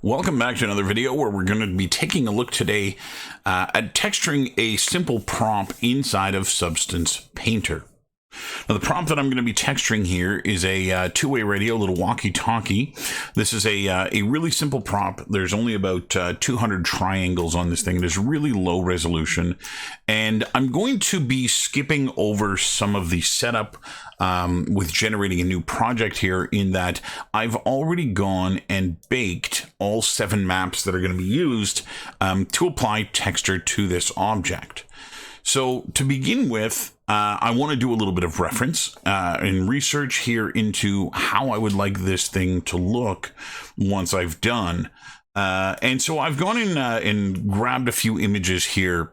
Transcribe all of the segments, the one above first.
Welcome back to another video where we're going to be taking a look today at texturing a simple prompt inside of Substance Painter. Now, the prompt that I'm going to be texturing here is a two-way radio, a little walkie-talkie. This is a really simple prompt. There's only about 200 triangles on this thing. It is really low resolution. And I'm going to be skipping over some of the setup with generating a new project here, in that I've already gone and baked all 7 maps that are going to be used to apply texture to this object. So to begin with, I want to do a little bit of reference and research here into how I would like this thing to look once I've done. And so I've gone in and grabbed a few images here,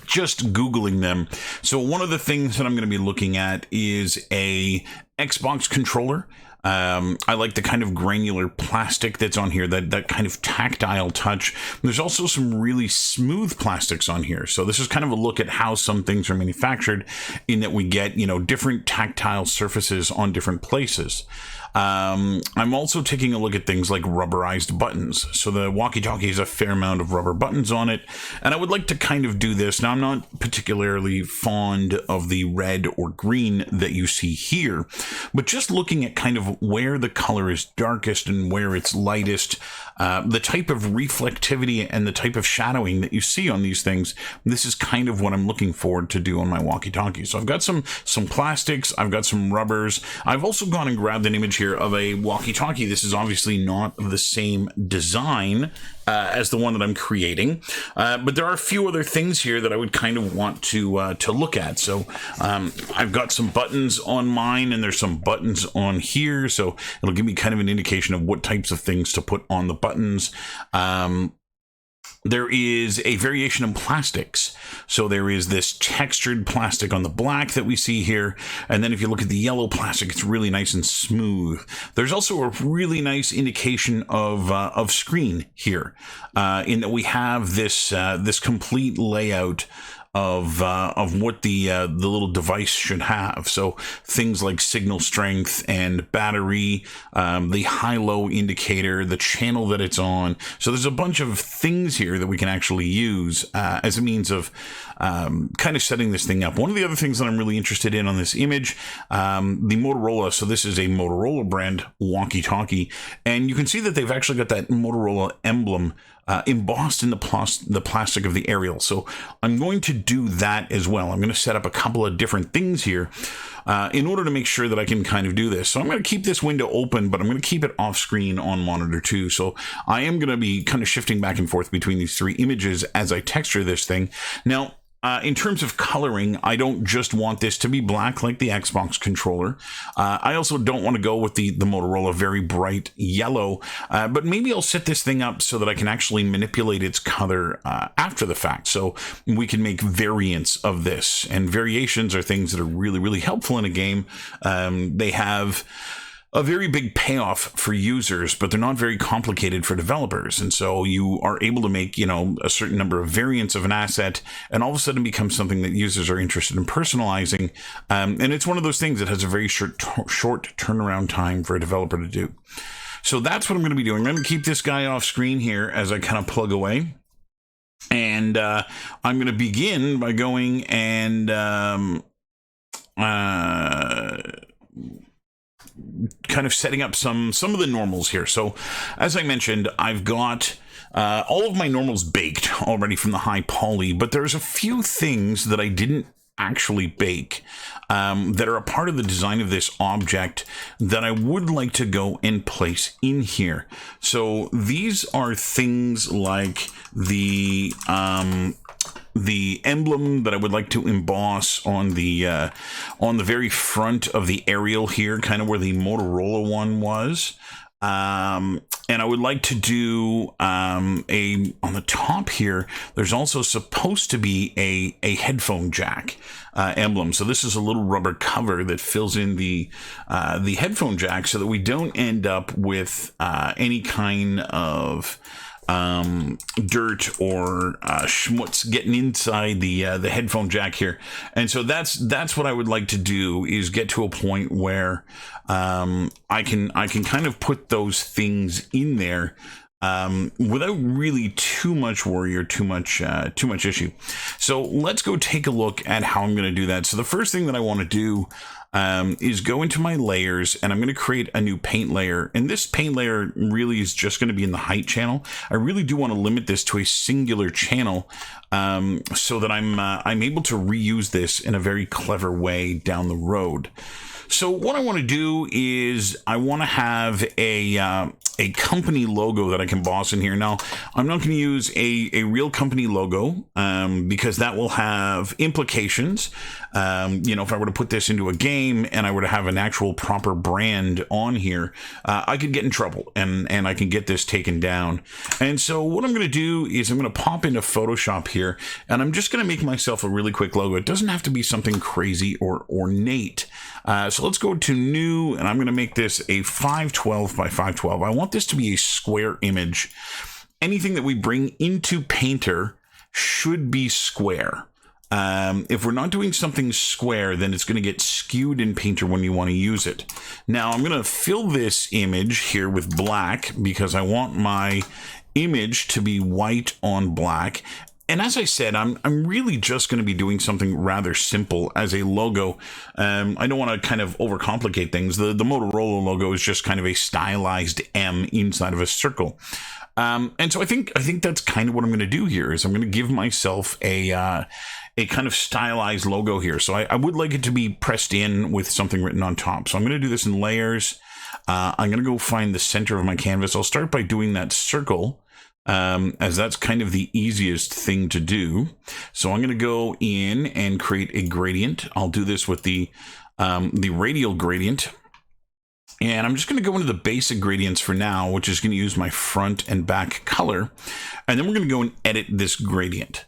just Googling them. So one of the things that I'm going to be looking at is a Xbox controller. I like the kind of granular plastic that's on here, that kind of tactile touch. There's also some really smooth plastics on here. So this is kind of a look at how some things are manufactured, in that we get, different tactile surfaces on different places. I'm also taking a look at things like rubberized buttons. So the walkie-talkie has a fair amount of rubber buttons on it, and I would like to kind of do this. Now, I'm not particularly fond of the red or green that you see here, but just looking at kind of where the color is darkest and where it's lightest, the type of reflectivity and the type of shadowing that you see on these things, this is kind of what I'm looking forward to do on my walkie-talkie. So I've got some plastics, I've got some rubbers. I've also gone and grabbed an image here of a walkie-talkie. This is obviously not the same design as the one that I'm creating, but there are a few other things here that I would kind of want to look at. So I've got some buttons on mine, and there's some buttons on here, so it'll give me kind of an indication of what types of things to put on the buttons. There is a variation in plastics. So there is this textured plastic on the black that we see here. And then if you look at the yellow plastic, it's really nice and smooth. There's also a really nice indication of screen here, in that we have this complete layout of what the little device should have. So things like signal strength and battery, the high-low indicator, the channel that it's on. So there's a bunch of things here that we can actually use as a means of kind of setting this thing up. One of the other things that I'm really interested in on this image, the Motorola. So this is a Motorola brand walkie-talkie, and you can see that they've actually got that Motorola emblem embossed in the plastic of the aerial. So I'm going to do that as well. I'm going to set up a couple of different things here in order to make sure that I can kind of do this. So I'm going to keep this window open, but I'm going to keep it off screen on monitor 2. So I am going to be kind of shifting back and forth between these 3 images as I texture this thing. Now, in terms of coloring, I don't just want this to be black like the Xbox controller. I also don't want to go with the Motorola very bright yellow, but maybe I'll set this thing up so that I can actually manipulate its color after the fact. So we can make variants of this, and variations are things that are really, really helpful in a game. They have a very big payoff for users, but they're not very complicated for developers. And so you are able to make, a certain number of variants of an asset, and all of a sudden becomes something that users are interested in personalizing. And it's one of those things that has a very short turnaround time for a developer to do. So that's what I'm going to be doing. I'm going to keep this guy off screen here as I kind of plug away. And I'm going to begin by going and kind of setting up some of the normals here. So as I mentioned, I've got all of my normals baked already from the high poly, but there's a few things that I didn't actually bake that are a part of the design of this object that I would like to go and place in here. So these are things like the emblem that I would like to emboss on the very front of the aerial here, kind of where the Motorola one was. And I would like to do on the top here, there's also supposed to be a headphone jack emblem. So this is a little rubber cover that fills in the headphone jack, so that we don't end up with any kind of dirt or schmutz getting inside the headphone jack here. And so that's what I would like to do, is get to a point where I can kind of put those things in there without really too much worry or too much issue. So let's go take a look at how I'm going to do that. So the first thing that I want to do is go into my layers, and I'm going to create a new paint layer. And this paint layer really is just going to be in the height channel. I really do want to limit this to a singular channel so that I'm able to reuse this in a very clever way down the road. So what I want to do is I want to have a company logo that I can boss in here. Now, I'm not going to use a real company logo because that will have implications. If I were to put this into a game and I were to have an actual proper brand on here, I could get in trouble and I can get this taken down. And so what I'm going to do is I'm going to pop into Photoshop here, and I'm just going to make myself a really quick logo. It doesn't have to be something crazy or ornate. So let's go to new, and I'm going to make this a 512 by 512. I want this to be a square image. Anything that we bring into Painter should be square. If we're not doing something square, then it's going to get skewed in Painter when you want to use it. Now, I'm going to fill this image here with black because I want my image to be white on black. And as I said, I'm really just going to be doing something rather simple as a logo. I don't want to kind of overcomplicate things. The Motorola logo is just kind of a stylized M inside of a circle. And so I think that's kind of what I'm going to do here, is I'm going to give myself a kind of stylized logo here. So I would like it to be pressed in with something written on top. So I'm going to do this in layers. I'm going to go find the center of my canvas. I'll start by doing that circle, as that's kind of the easiest thing to do. So I'm going to go in and create a gradient. I'll do this with the radial gradient. And I'm just going to go into the basic gradients for now, which is going to use my front and back color. And then we're going to go and edit this gradient.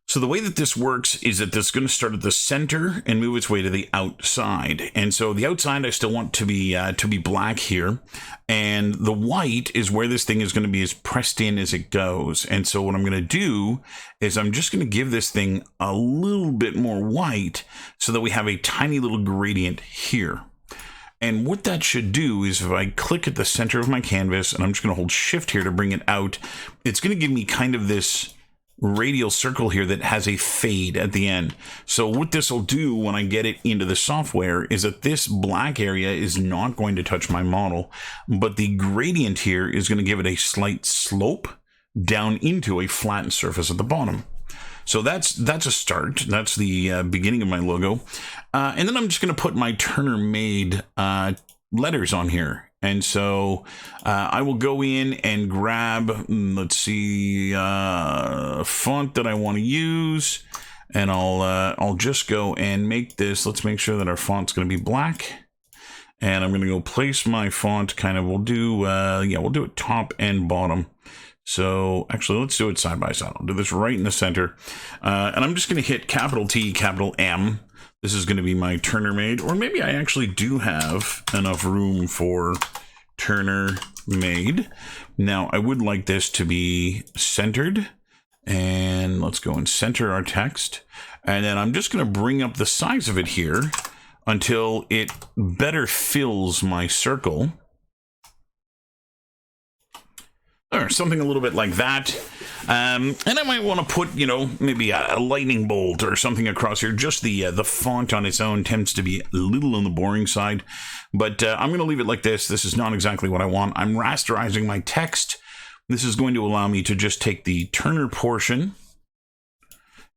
So the way that this works is that this is going to start at the center and move its way to the outside. And so the outside I still want to be black here. And the white is where this thing is going to be as pressed in as it goes. And so what I'm going to do is I'm just going to give this thing a little bit more white so that we have a tiny little gradient here. And what that should do is if I click at the center of my canvas, and I'm just going to hold shift here to bring it out, it's going to give me kind of this radial circle here that has a fade at the end. So what this will do when I get it into the software is that this black area is not going to touch my model, but the gradient here is going to give it a slight slope down into a flattened surface at the bottom. So that's a start. That's the beginning of my logo. And then I'm just going to put my Turner made letters on here. And so I will go in and grab, let's see, font that I want to use. And I'll just go and make this. Let's make sure that our font's going to be black. And I'm going to go place my font kind of, we'll do it top and bottom. So actually, let's do it side by side. I'll do this right in the center. And I'm just going to hit capital T, capital M. This is going to be my Turner made, or maybe I actually do have enough room for Turner made. Now, I would like this to be centered. And let's go and center our text. And then I'm just going to bring up the size of it here until it better fills my circle. Or something a little bit like that. And I might want to put, maybe a lightning bolt or something across here. Just the font on its own tends to be a little on the boring side. But I'm going to leave it like this. This is not exactly what I want. I'm rasterizing my text. This is going to allow me to just take the Turner portion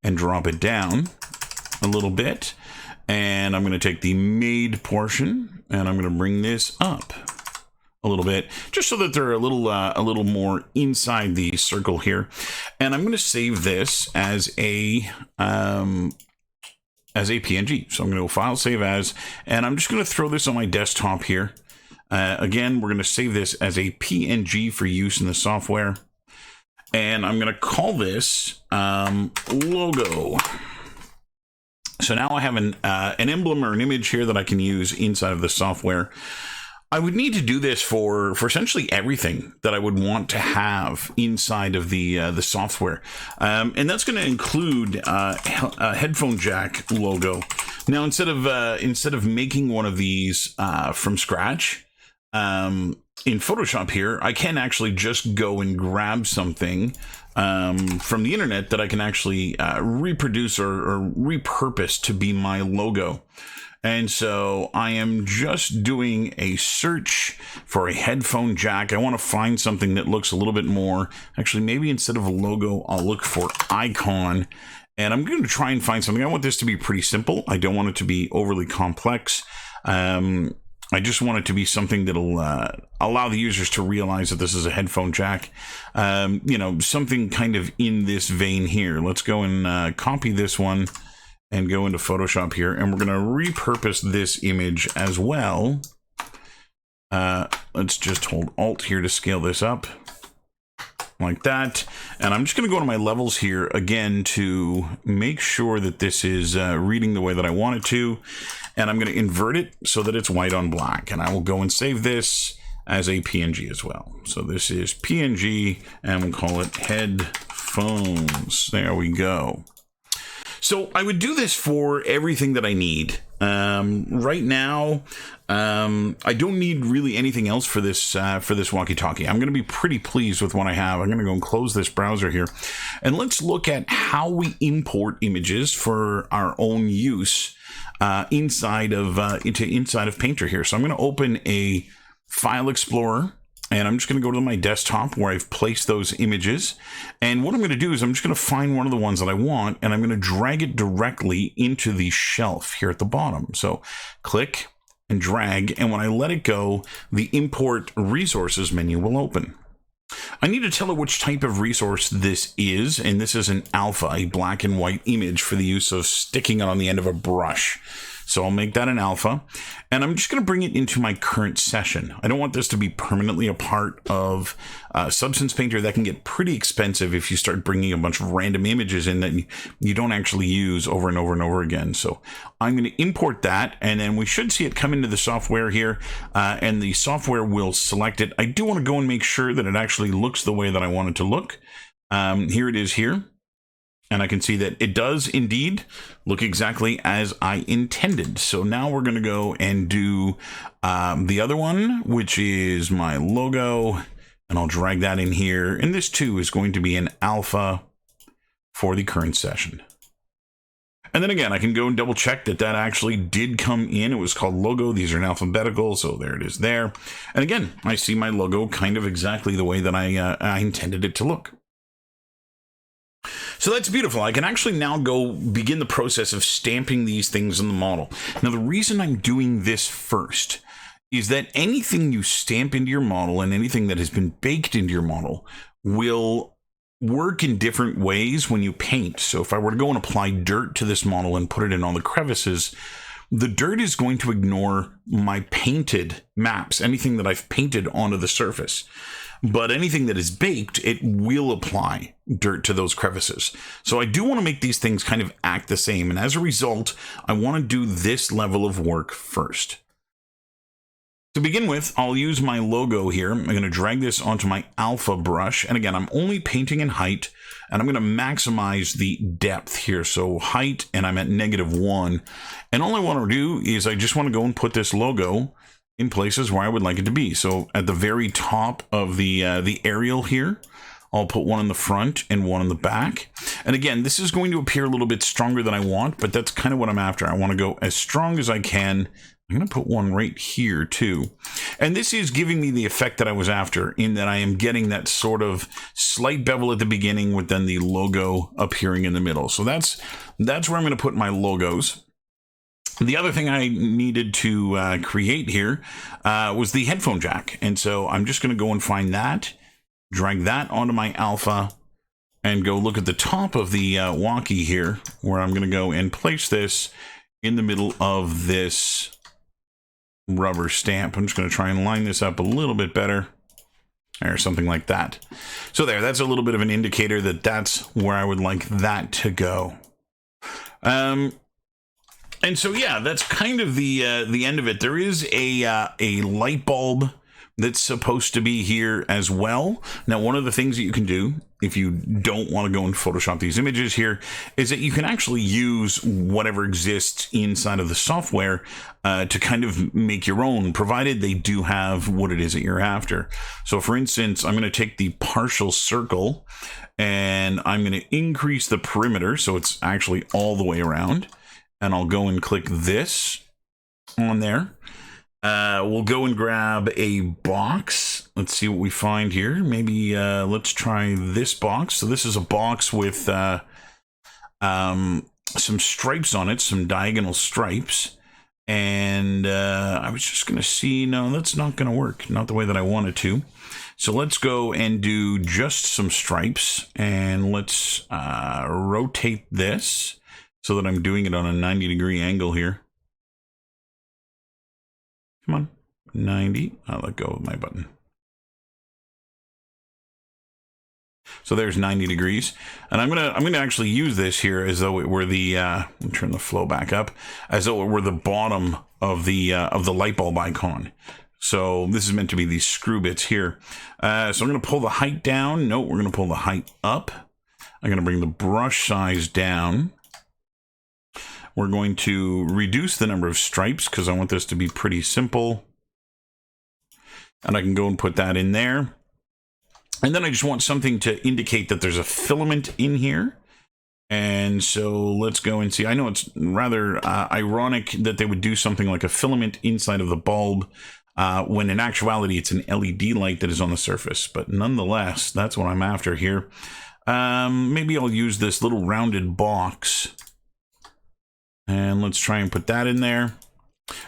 and drop it down a little bit. And I'm going to take the made portion and I'm going to bring this up a little bit, just so that they're a little more inside the circle here. And I'm going to save this as a PNG. So I'm going to go File, Save As, and I'm just going to throw this on my desktop here. Again, we're going to save this as a PNG for use in the software, and I'm going to call this logo. So now I have an emblem or an image here that I can use inside of the software. I would need to do this for essentially everything that I would want to have inside of the software, and that's going to include a headphone jack logo. Now, instead of making one of these from scratch in Photoshop here, I can actually just go and grab something from the internet that I can actually reproduce or repurpose to be my logo. And so I am just doing a search for a headphone jack. I want to find something that looks a little bit more, actually, maybe instead of a logo, I'll look for icon. And I'm going to try and find something. I want this to be pretty simple. I don't want it to be overly complex. I just want it to be something that'll allow the users to realize that this is a headphone jack. You know, something kind of in this vein here. Let's go and copy this one and go into Photoshop here, and we're going to repurpose this image as well. Let's just hold Alt here to scale this up like that. And I'm just going to go to my levels here again to make sure that this is reading the way that I want it to. And I'm going to invert it so that it's white on black. And I will go and save this as a PNG as well. So this is PNG, and we'll call it headphones. There we go. So I would do this for everything that I need. Right now, I don't need really anything else for this Walkie Talkie. I'm going to be pretty pleased with what I have. I'm going to go and close this browser here, and let's look at how we import images for our own use inside of Painter here. So I'm going to open a File Explorer. And I'm just going to go to my desktop where I've placed those images. And what I'm going to do is I'm just going to find one of the ones that I want, and I'm going to drag it directly into the shelf here at the bottom. So click and drag, and when I let it go, the Import Resources menu will open. I need to tell it which type of resource this is, and this is an alpha, a black and white image for the use of sticking it on the end of a brush. So I'll make that an alpha, and I'm just going to bring it into my current session. I don't want this to be permanently a part of Substance Painter. That can get pretty expensive if you start bringing a bunch of random images in that you don't actually use over and over and over again. So I'm going to import that, and then we should see it come into the software here, and the software will select it. I do want to go and make sure that it actually looks the way that I want it to look. Here it is here. And I can see that it does indeed look exactly as I intended. So now we're going to go and do the other one, which is my logo. And I'll drag that in here. And this too is going to be an alpha for the current session. And then again, I can go and double check that that actually did come in. It was called logo. These are in alphabetical. So there it is there. And again, I see my logo kind of exactly the way that I intended it to look. So that's beautiful. I can actually now go begin the process of stamping these things in the model. Now, the reason I'm doing this first is that anything you stamp into your model and anything that has been baked into your model will work in different ways when you paint. So if I were to go and apply dirt to this model and put it in all the crevices, the dirt is going to ignore my painted maps, anything that I've painted onto the surface. But anything that is baked, it will apply dirt to those crevices. So I do want to make these things kind of act the same. And as a result, I want to do this level of work first. To begin with, I'll use my logo here. I'm going to drag this onto my alpha brush. And again, I'm only painting in height, and I'm going to maximize the depth here. So height, and I'm at -1. And all I want to do is I just want to go and put this logo in places where I would like it to be. So at the very top of the aerial here, I'll put one in the front and one in the back. And again, this is going to appear a little bit stronger than I want, but that's kind of what I'm after. I want to go as strong as I can. I'm going to put one right here too. And this is giving me the effect that I was after, in that I am getting that sort of slight bevel at the beginning with then the logo appearing in the middle. So that's where I'm going to put my logos. The other thing I needed to create here was the headphone jack. And so I'm just going to go and find that, drag that onto my alpha, and go look at the top of the walkie here, where I'm going to go and place this in the middle of this rubber stamp. I'm just going to try and line this up a little bit better, or something like that. So that's a little bit of an indicator that that's where I would like that to go. And so, yeah, that's kind of the end of it. There is a light bulb that's supposed to be here as well. Now, one of the things that you can do if you don't want to go and Photoshop these images here is that you can actually use whatever exists inside of the software to kind of make your own, provided they do have what it is that you're after. So, for instance, I'm going to take the partial circle and I'm going to increase the perimeter so it's actually all the way around. And I'll go and click this on there. We'll go and grab a box. Let's see what we find here. Maybe let's try this box. So this is a box with some stripes on it, some diagonal stripes. And I was just going to see, no, that's not going to work. Not the way that I wanted to. So let's go and do just some stripes. And let's rotate this so that I'm doing it on a 90-degree angle here. Come on, 90. I'll let go of my button. So there's 90 degrees, and I'm gonna actually use this here as though it were the let me turn the flow back up, as though it were the bottom of the light bulb icon. So this is meant to be these screw bits here. So I'm gonna pull the height down. No, we're gonna pull the height up. I'm gonna bring the brush size down. We're going to reduce the number of stripes because I want this to be pretty simple. And I can go and put that in there. And then I just want something to indicate that there's a filament in here. And so let's go and see. I know it's rather ironic that they would do something like a filament inside of the bulb when in actuality it's an LED light that is on the surface. But nonetheless, that's what I'm after here. Maybe I'll use this little rounded box. And let's try and put that in there.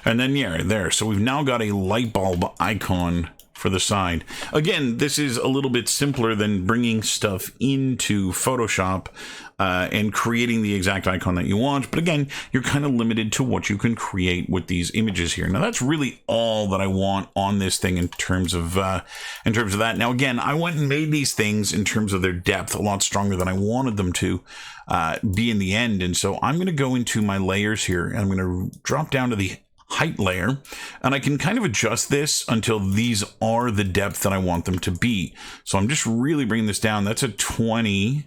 And then, yeah, there. So we've now got a light bulb icon for the side. Again, this is a little bit simpler than bringing stuff into Photoshop and creating the exact icon that you want. But again, you're kind of limited to what you can create with these images here. Now, that's really all that I want on this thing in terms of that. Now, again, I went and made these things in terms of their depth a lot stronger than I wanted them to be in the end. And so I'm going to go into my layers here and I'm going to drop down to the height layer, and I can kind of adjust this until these are the depth that I want them to be. So I'm just really bringing this down. That's at 20.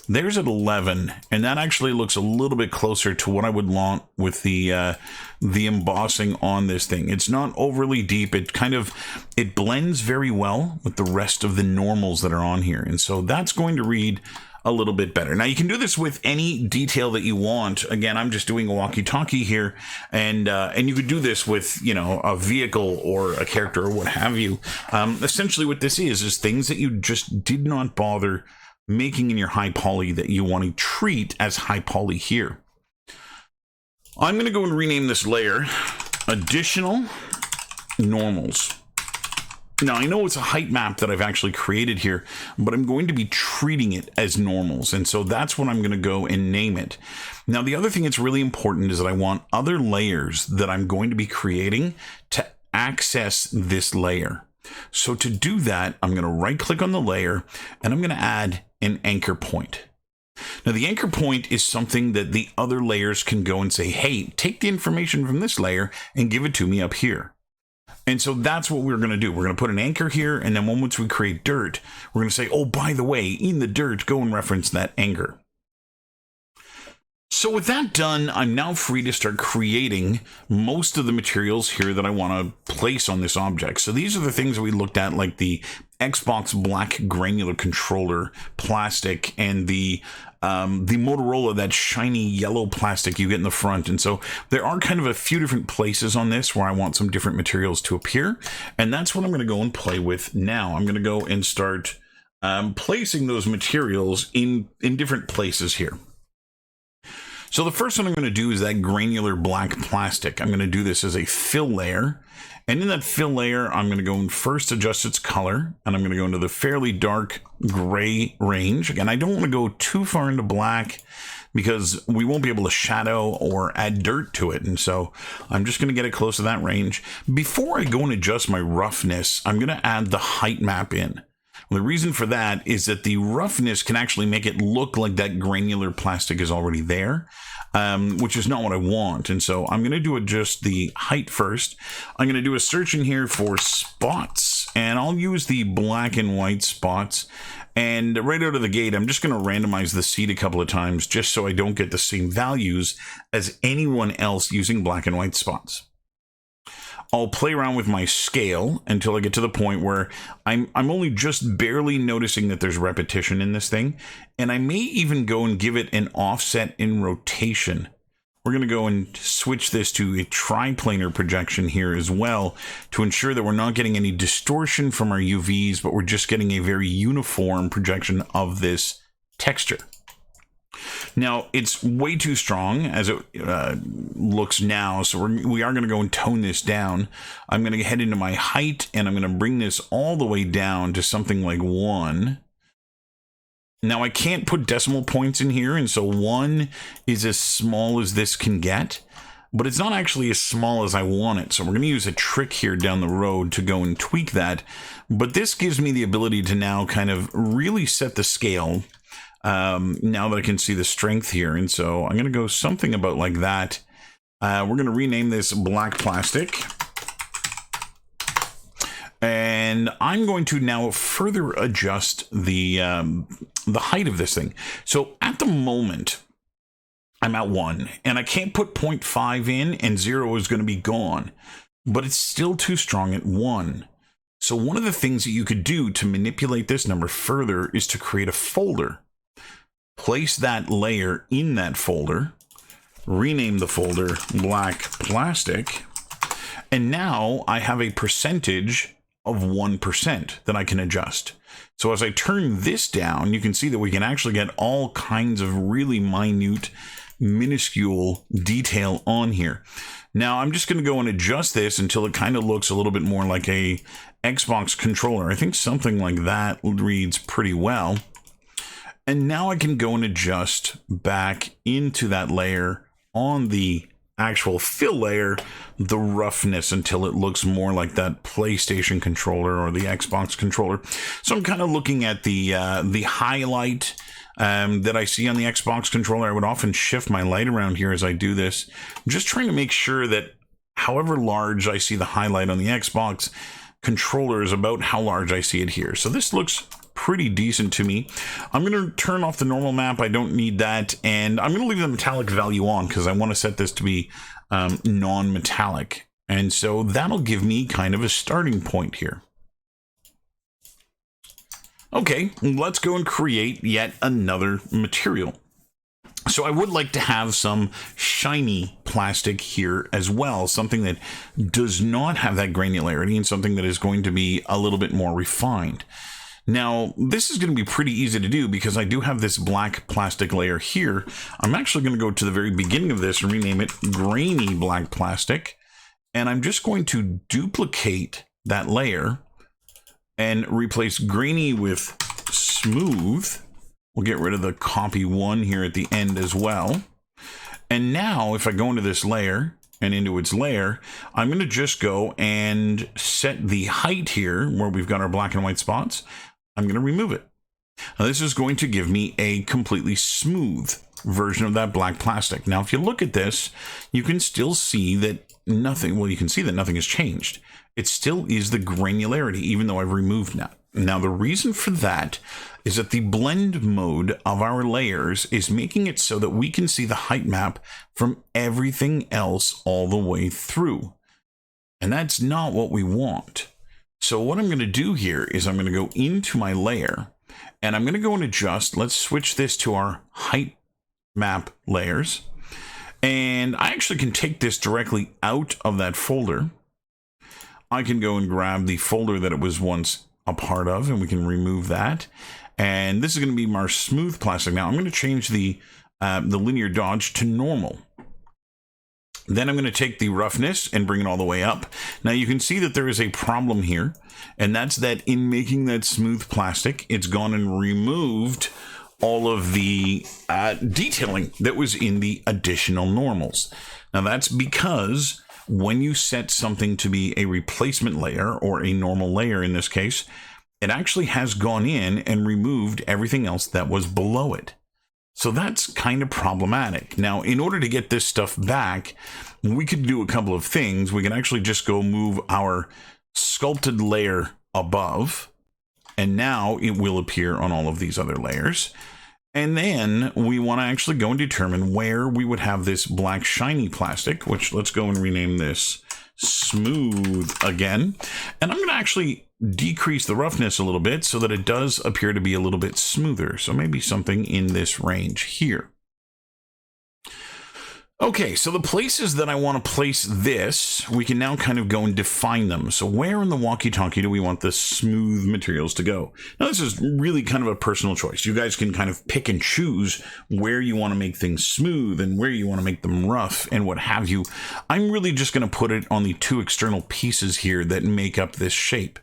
There's at 11, and that actually looks a little bit closer to what I would want with the embossing on this thing. It's not overly deep. It blends very well with the rest of the normals that are on here, and so that's going to read a little bit better. Now you can do this with any detail that you want. Again, I'm just doing a Walkie Talkie here, and you could do this with, you know, a vehicle or a character or what have you. Essentially, what this is things that you just did not bother making in your high poly that you want to treat as high poly here. I'm going to go and rename this layer Additional Normals. Now, I know it's a height map that I've actually created here, but I'm going to be treating it as normals. And so that's what I'm going to go and name it. Now, the other thing that's really important is that I want other layers that I'm going to be creating to access this layer. So to do that, I'm going to right click on the layer and I'm going to add an anchor point. Now, the anchor point is something that the other layers can go and say, hey, take the information from this layer and give it to me up here. And so that's what we're going to do. We're going to put an anchor here, and then once we create dirt, we're going to say, oh, by the way, in the dirt, go and reference that anchor. So with that done, I'm now free to start creating most of the materials here that I want to place on this object. So these are the things that we looked at, like the Xbox black granular controller plastic and the Motorola, that shiny yellow plastic you get in the front. And so there are kind of a few different places on this where I want some different materials to appear. And that's what I'm going to go and play with now. I'm going to go and start placing those materials in different places here. So the first one I'm going to do is that granular black plastic. I'm going to do this as a fill layer. And in that fill layer, I'm going to go and first adjust its color. And I'm going to go into the fairly dark gray range. Again, I don't want to go too far into black because we won't be able to shadow or add dirt to it. And so I'm just going to get it close to that range. Before I go and adjust my roughness, I'm going to add the height map in. The reason for that is that the roughness can actually make it look like that granular plastic is already there, which is not what I want. And so I'm going to do just the height first. I'm going to do a search in here for spots, and I'll use the black and white spots. And right out of the gate, I'm just going to randomize the seed a couple of times just so I don't get the same values as anyone else using black and white spots. I'll play around with my scale until I get to the point where I'm only just barely noticing that there's repetition in this thing. And I may even go and give it an offset in rotation. We're going to go and switch this to a triplanar projection here as well to ensure that we're not getting any distortion from our UVs, but we're just getting a very uniform projection of this texture. Now, it's way too strong as it looks now, so we are going to go and tone this down. I'm going to head into my height, and I'm going to bring this all the way down to something like 1. Now, I can't put decimal points in here, and so 1 is as small as this can get, but it's not actually as small as I want it. So we're going to use a trick here down the road to go and tweak that. But this gives me the ability to now kind of really set the scale now that I can see the strength here. And so I'm going to go something about like that. We're going to rename this black plastic. And I'm going to now further adjust the height of this thing. So at the moment, I'm at 1, and I can't put 0.5 in, and 0 is going to be gone. But it's still too strong at 1. So one of the things that you could do to manipulate this number further is to create a folder. Place that layer in that folder, rename the folder black plastic, and now I have a percentage of 1% that I can adjust. So as I turn this down, you can see that we can actually get all kinds of really minute, minuscule detail on here. Now I'm just going to go and adjust this until it kind of looks a little bit more like a Xbox controller. I think something like that reads pretty well. And now I can go and adjust back into that layer on the actual fill layer, the roughness, until it looks more like that PlayStation controller or the Xbox controller. So I'm kind of looking at the highlight that I see on the Xbox controller. I would often shift my light around here as I do this. I'm just trying to make sure that however large I see the highlight on the Xbox controller is about how large I see it here. So this looks pretty decent to me. I'm going to turn off the normal map. I don't need that. And I'm going to leave the metallic value on because I want to set this to be non-metallic. And so that'll give me kind of a starting point here. Okay, let's go and create yet another material. So I would like to have some shiny plastic here as well, something that does not have that granularity and something that is going to be a little bit more refined. Now, this is going to be pretty easy to do because I do have this black plastic layer here. I'm actually going to go to the very beginning of this and rename it grainy black plastic. And I'm just going to duplicate that layer and replace grainy with smooth. We'll get rid of the copy 1 here at the end as well. And now if I go into this layer and into its layer, I'm going to just go and set the height here where we've got our black and white spots. I'm going to remove it. Now this is going to give me a completely smooth version of that black plastic. Now if you look at this, you can still see that nothing, well, you can see that nothing has changed. It still is the granularity, even though I've removed that. Now the reason for that is that the blend mode of our layers is making it so that we can see the height map from everything else all the way through. And that's not what we want. So what I'm going to do here is I'm going to go into my layer and I'm going to go and adjust. Let's switch this to our height map layers. And I actually can take this directly out of that folder. I can go and grab the folder that it was once a part of, and we can remove that. And this is going to be our smooth plastic. Now I'm going to change the linear dodge to normal. Then I'm going to take the roughness and bring it all the way up. Now you can see that there is a problem here, and that's that in making that smooth plastic, it's gone and removed all of the detailing that was in the additional normals. Now that's because when you set something to be a replacement layer, or a normal layer in this case, it actually has gone in and removed everything else that was below it. So that's kind of problematic. Now, in order to get this stuff back, we could do a couple of things. We can actually just go move our sculpted layer above, and now it will appear on all of these other layers. And then we want to actually go and determine where we would have this black shiny plastic, which let's go and rename this smooth again. And I'm going to actually decrease the roughness a little bit so that it does appear to be a little bit smoother. So maybe something in this range here. Okay, so the places that I want to place this, we can now kind of go and define them. So where in the Walkie Talkie do we want the smooth materials to go? Now, this is really kind of a personal choice. You guys can kind of pick and choose where you want to make things smooth and where you want to make them rough and what have you. I'm really just going to put it on the two external pieces here that make up this shape.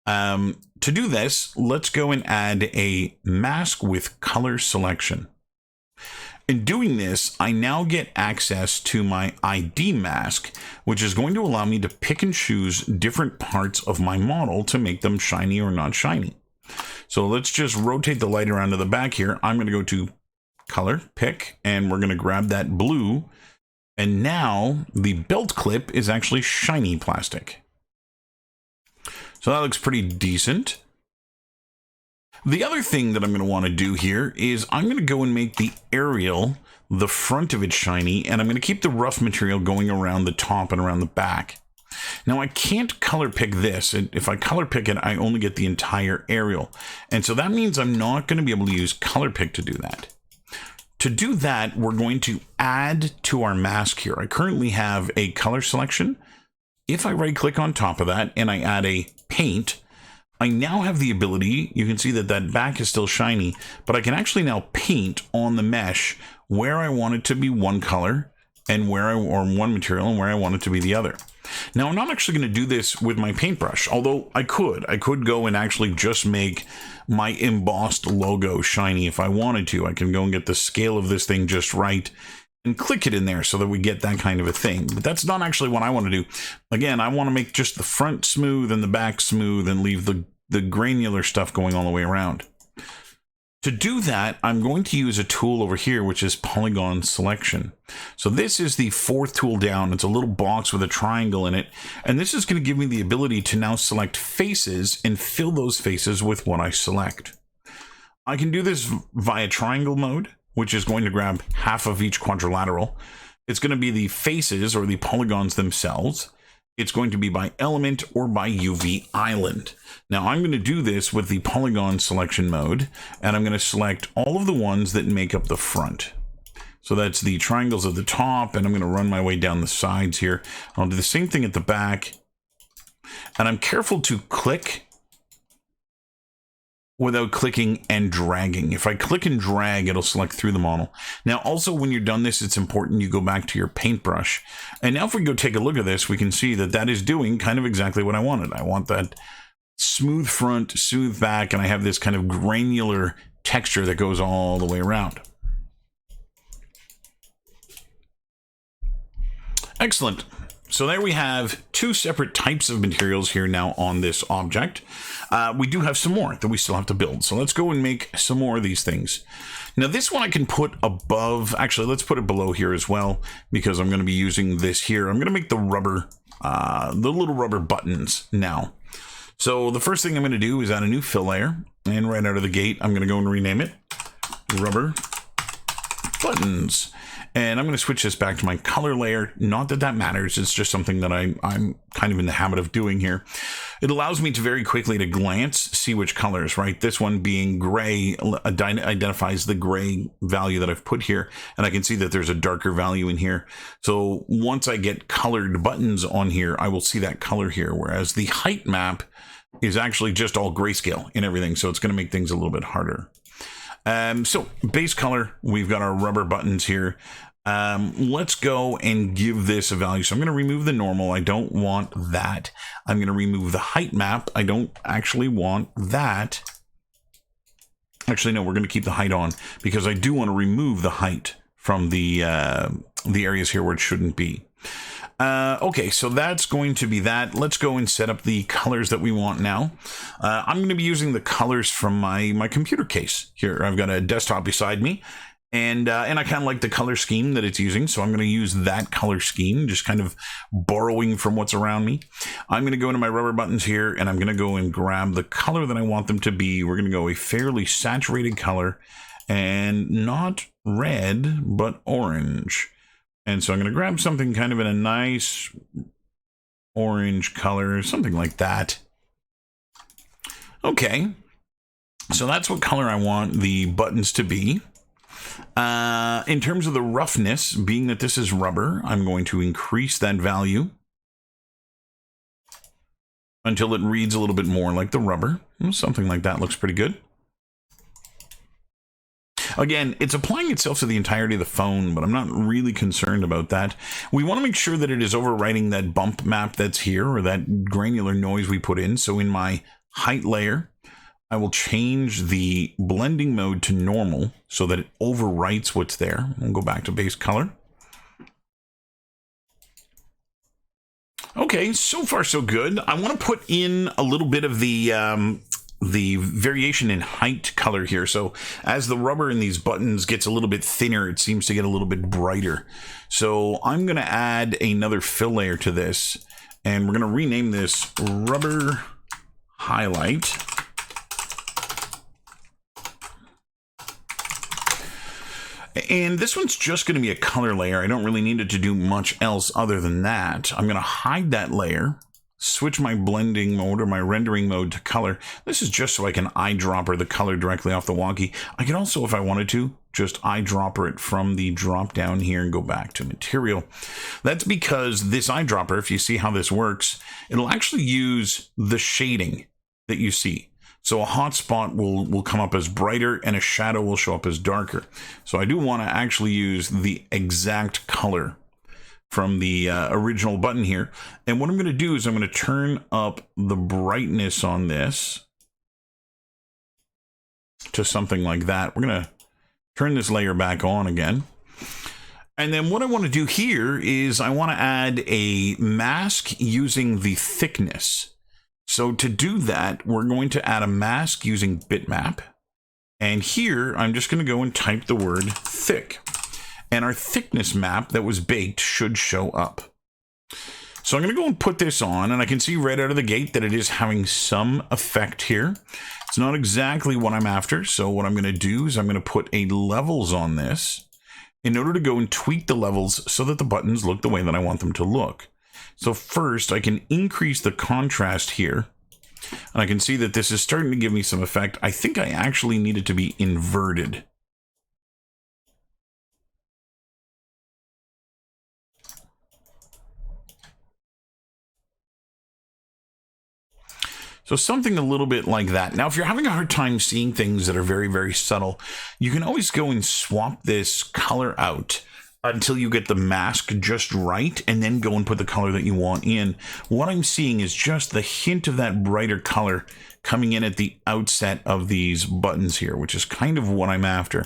To do this, let's go and add a mask with color selection. In doing this, I now get access to my ID mask, which is going to allow me to pick and choose different parts of my model to make them shiny or not shiny. So let's just rotate the light around to the back here. I'm going to go to color, pick, and we're going to grab that blue. And now the belt clip is actually shiny plastic. So that looks pretty decent. The other thing that I'm going to want to do here is I'm going to go and make the aerial, the front of it shiny, and I'm going to keep the rough material going around the top and around the back. Now, I can't color pick this. If I color pick it, I only get the entire aerial. And so that means I'm not going to be able to use color pick to do that. To do that, we're going to add to our mask here. I currently have a color selection. If I right click on top of that and I add a paint, I now have the ability, you can see that that back is still shiny, but I can actually now paint on the mesh where I want it to be one color and or one material and where I want it to be the other. Now, I'm not actually going to do this with my paintbrush, although I could go and actually just make my embossed logo shiny if I wanted to. I can go and get the scale of this thing just right and click it in there so that we get that kind of a thing. But that's not actually what I want to do. Again, I want to make just the front smooth and the back smooth and leave the granular stuff going all the way around. To do that, I'm going to use a tool over here, which is Polygon Selection. So this is the fourth tool down. It's a little box with a triangle in it. And this is going to give me the ability to now select faces and fill those faces with what I select. I can do this via triangle mode, which is going to grab half of each quadrilateral. It's going to be the faces or the polygons themselves. It's going to be by element or by UV island. Now I'm going to do this with the polygon selection mode, and I'm going to select all of the ones that make up the front. So that's the triangles at the top, and I'm going to run my way down the sides here. I'll do the same thing at the back. And I'm careful to click without clicking and dragging. If I click and drag, it'll select through the model. Now, also, when you're done this, it's important you go back to your paintbrush. And now if we go take a look at this, we can see that that is doing kind of exactly what I wanted. I want that smooth front, smooth back, and I have this kind of granular texture that goes all the way around. Excellent. So there we have two separate types of materials here now on this object. We do have some more that we still have to build. So let's go and make some more of these things. Now this one I can put above, actually let's put it below here as well, because I'm going to be using this here. I'm going to make the rubber, the little rubber buttons now. So the first thing I'm going to do is add a new fill layer, and right out of the gate, I'm going to go and rename it rubber buttons. And I'm going to switch this back to my color layer. Not that that matters. It's just something that I'm kind of in the habit of doing here. It allows me to very quickly at a glance see which colors, right? This one being gray identifies the gray value that I've put here. And I can see that there's a darker value in here. So once I get colored buttons on here, I will see that color here. Whereas the height map is actually just all grayscale and everything. So it's going to make things a little bit harder. So base color, we've got our rubber buttons here. Let's go and give this a value. So I'm going to remove the normal. I don't want that. I'm going to remove the height map. I don't actually want that. Actually, no, we're going to keep the height on because I do want to remove the height from the areas here where it shouldn't be. Okay, so that's going to be that. Let's go and set up the colors that we want now. I'm going to be using the colors from my computer case here. I've got a desktop beside me, and I kind of like the color scheme that it's using, so I'm going to use that color scheme, just kind of borrowing from what's around me. I'm going to go into my rubber buttons here, and I'm going to go and grab the color that I want them to be. We're going to go a fairly saturated color, and not red, but orange. And so I'm going to grab something kind of in a nice orange color, something like that. Okay, so that's what color I want the buttons to be. In terms of the roughness, being that this is rubber, I'm going to increase that value until it reads a little bit more like the rubber. Something like that looks pretty good. Again, it's applying itself to the entirety of the phone, but I'm not really concerned about that. We want to make sure that it is overwriting that bump map that's here, or that granular noise we put in. So in my height layer, I will change the blending mode to normal so that it overwrites what's there. We'll go back to base color. Okay, so far so good. I want to put in a little bit of the variation in height color here. So as the rubber in these buttons gets a little bit thinner, it seems to get a little bit brighter. So I'm going to add another fill layer to this, and we're going to rename this rubber highlight. And this one's just going to be a color layer. I don't really need it to do much else other than that. I'm going to hide that layer, switch my blending mode or my rendering mode to color. This is just so I can eyedropper the color directly off the Walkie. I can also, if I wanted to, just eyedropper it from the drop down here and go back to material. That's because this eyedropper, if you see how this works, it'll actually use the shading that you see. So a hot spot will come up as brighter and a shadow will show up as darker. So I do want to actually use the exact color from the original button here. And what I'm going to do is I'm going to turn up the brightness on this to something like that. We're going to turn this layer back on again. And then what I want to do here is I want to add a mask using the thickness. So to do that, we're going to add a mask using bitmap. And here, I'm just going to go and type the word thick. And our thickness map that was baked should show up. So I'm going to go and put this on, and I can see right out of the gate that it is having some effect here. It's not exactly what I'm after. So what I'm going to do is I'm going to put a levels on this in order to go and tweak the levels so that the buttons look the way that I want them to look. So first, I can increase the contrast here, and I can see that this is starting to give me some effect. I think I actually need it to be inverted. So something a little bit like that. Now, if you're having a hard time seeing things that are very, very subtle, you can always go and swap this color out until you get the mask just right, and then go and put the color that you want in. What I'm seeing is just the hint of that brighter color coming in at the outset of these buttons here, which is kind of what I'm after.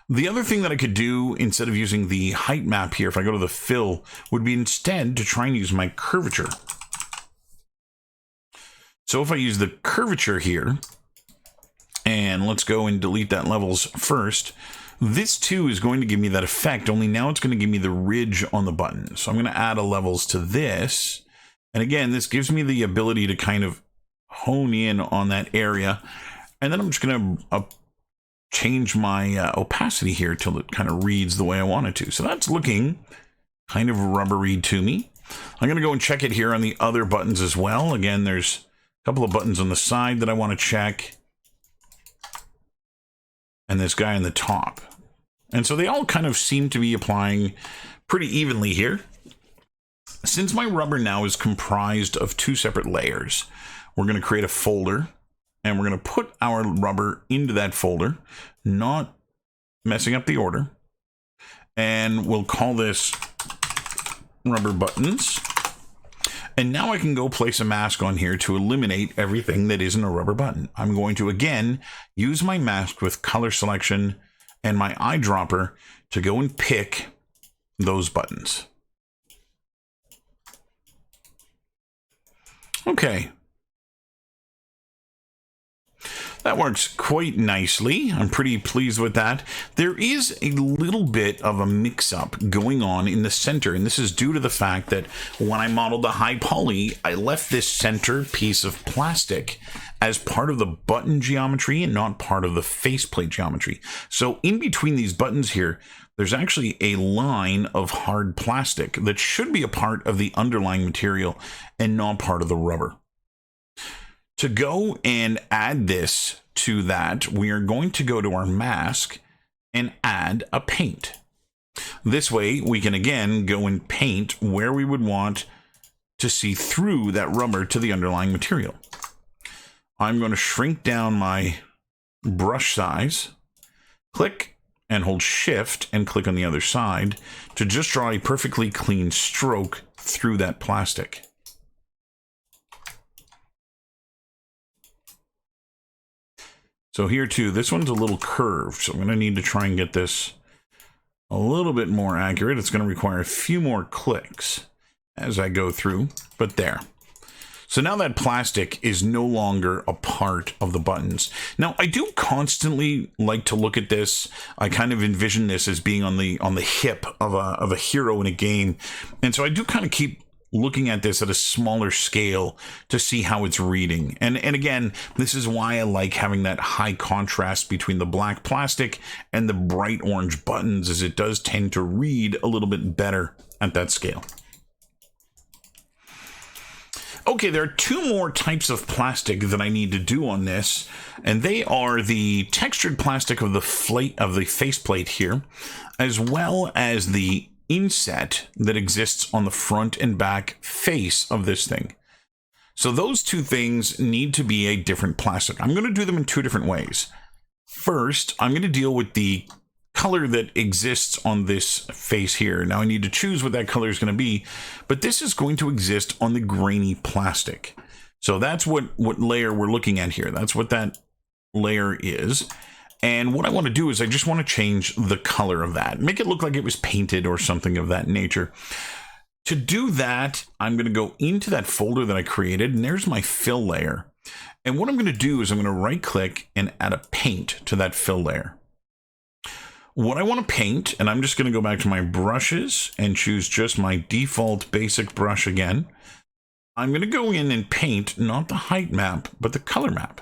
The other thing that I could do instead of using the height map here, if I go to the fill, would be instead to try and use my curvature. So if I use the curvature here, and let's go and delete that levels first, this too is going to give me that effect, only now it's going to give me the ridge on the button. So I'm going to add a levels to this. And again, this gives me the ability to kind of hone in on that area. And then I'm just going to change my opacity here till it kind of reads the way I want it to. So that's looking kind of rubbery to me. I'm going to go and check it here on the other buttons as well. Again, there's a couple of buttons on the side that I want to check, and this guy on the top. And so they all kind of seem to be applying pretty evenly here. Since my rubber now is comprised of two separate layers, we're going to create a folder, and we're going to put our rubber into that folder, not messing up the order. And we'll call this rubber buttons. And now I can go place a mask on here to eliminate everything that isn't a rubber button. I'm going to, again, use my mask with color selection and my eyedropper to go and pick those buttons. Okay. That works quite nicely. I'm pretty pleased with that. There is a little bit of a mix-up going on in the center, and this is due to the fact that when I modeled the high poly, I left this center piece of plastic as part of the button geometry and not part of the faceplate geometry. So in between these buttons here, there's actually a line of hard plastic that should be a part of the underlying material and not part of the rubber. To go and add this to that, we are going to go to our mask and add a paint. This way, we can again go and paint where we would want to see through that rubber to the underlying material. I'm going to shrink down my brush size, click and hold Shift and click on the other side to just draw a perfectly clean stroke through that plastic. So here too, this one's a little curved, so I'm going to need to try and get this a little bit more accurate. It's going to require a few more clicks as I go through, but there. So now that plastic is no longer a part of the buttons. Now, I do constantly like to look at this. I kind of envision this as being on the hip of a hero in a game. And so I do kind of keep looking at this at a smaller scale to see how it's reading. And again, this is why I like having that high contrast between the black plastic and the bright orange buttons, as it does tend to read a little bit better at that scale. Okay, there are two more types of plastic that I need to do on this, and they are the textured plastic of the faceplate here, as well as the inset that exists on the front and back face of this thing. So those two things need to be a different plastic. I'm going to do them in two different ways. First, I'm going to deal with the color that exists on this face here. Now I need to choose what that color is going to be, but this is going to exist on the grainy plastic. So that's what layer we're looking at here. That's what that layer is. And what I want to do is I just want to change the color of that, make it look like it was painted or something of that nature. To do that, I'm going to go into that folder that I created, and there's my fill layer. And what I'm going to do is I'm going to right click and add a paint to that fill layer. What I want to paint, and I'm just going to go back to my brushes and choose just my default basic brush again. I'm going to go in and paint not the height map, but the color map.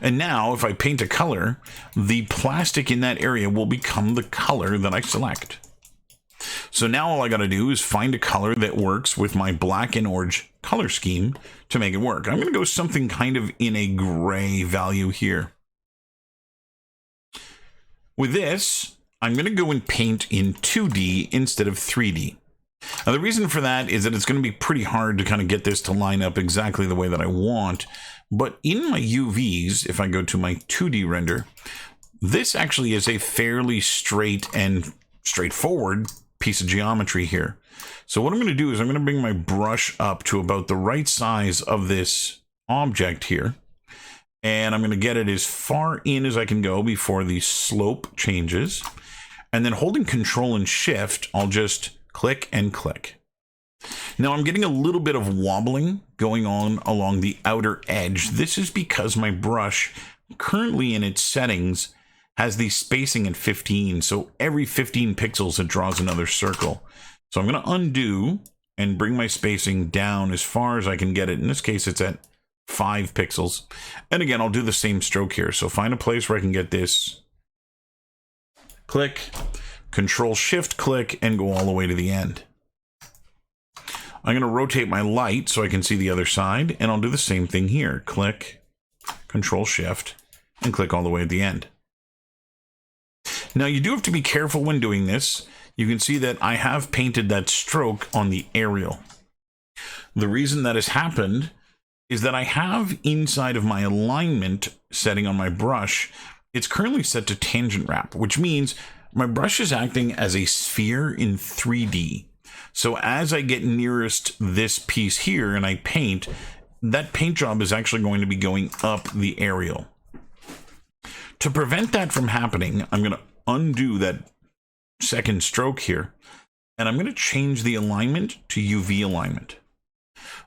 And now if I paint a color, the plastic in that area will become the color that I select. So now all I got to do is find a color that works with my black and orange color scheme to make it work. I'm going to go something kind of in a gray value here. With this, I'm going to go and paint in 2D instead of 3D. Now, the reason for that is that it's going to be pretty hard to kind of get this to line up exactly the way that I want. But in my UVs, if I go to my 2D render, this actually is a fairly straight and straightforward piece of geometry here. So what I'm going to do is I'm going to bring my brush up to about the right size of this object here. And I'm going to get it as far in as I can go before the slope changes. And then holding Control and Shift, I'll just click and click. Now I'm getting a little bit of wobbling going on along the outer edge. This is because my brush currently in its settings has the spacing at 15. So every 15 pixels, it draws another circle. So I'm going to undo and bring my spacing down as far as I can get it. In this case, it's at 5 pixels. And again, I'll do the same stroke here. So find a place where I can get this. Click, Control Shift click, and go all the way to the end. I'm going to rotate my light so I can see the other side, and I'll do the same thing here. Click, Control Shift, and click all the way at the end. Now you do have to be careful when doing this. You can see that I have painted that stroke on the aerial. The reason that has happened is that I have inside of my alignment setting on my brush, it's currently set to tangent wrap, which means my brush is acting as a sphere in 3D. So as I get nearest this piece here and I paint, that paint job is actually going to be going up the aerial. To prevent that from happening, I'm going to undo that second stroke here, and I'm going to change the alignment to UV alignment.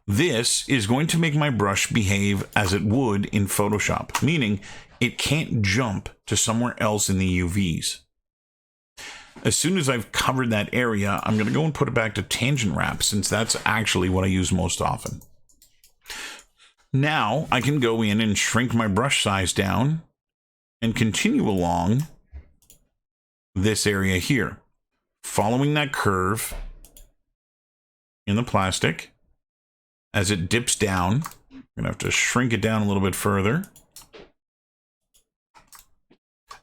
This is going to make my brush behave as it would in Photoshop, meaning it can't jump to somewhere else in the UVs. As soon as I've covered that area, I'm going to go and put it back to tangent wrap, since that's actually what I use most often. Now I can go in and shrink my brush size down and continue along this area here, following that curve in the plastic. As it dips down, I'm going to have to shrink it down a little bit further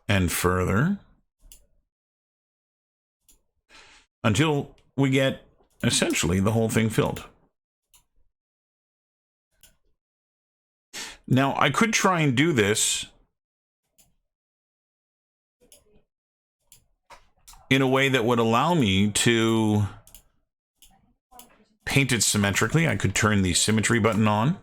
and further until we get essentially the whole thing filled. Now, I could try and do this in a way that would allow me to paint it symmetrically. I could turn the symmetry button on.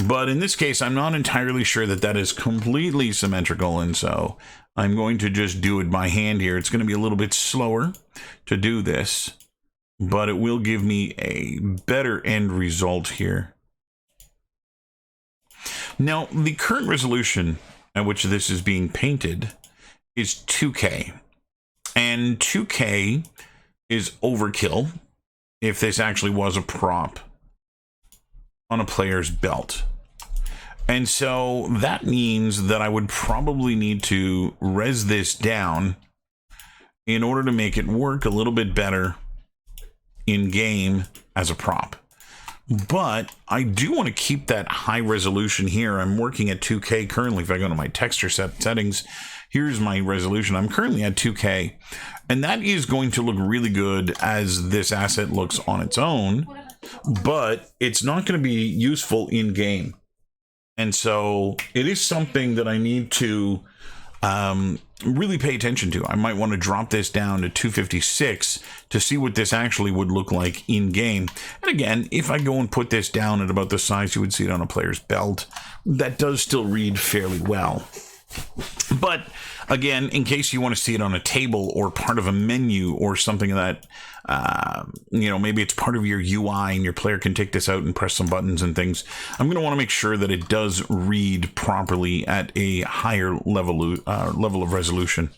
But in this case, I'm not entirely sure that that is completely symmetrical, and so I'm going to just do it by hand here. It's going to be a little bit slower to do this, but it will give me a better end result here. Now, the current resolution at which this is being painted is 2K. And 2K is overkill if this actually was a prop on a player's belt. And so that means that I would probably need to res this down in order to make it work a little bit better in game as a prop. But I do want to keep that high resolution here. I'm working at 2K currently. If I go to my texture settings, here's my resolution. I'm currently at 2K, and that is going to look really good as this asset looks on its own, but it's not going to be useful in game. And so it is something that I need to really pay attention to. I might want to drop this down to 256 to see what this actually would look like in game. And again, if I go and put this down at about the size you would see it on a player's belt, that does still read fairly well. But again, in case you want to see it on a table or part of a menu or something that, maybe it's part of your UI and your player can take this out and press some buttons and things, I'm going to want to make sure that it does read properly at a higher level of resolution.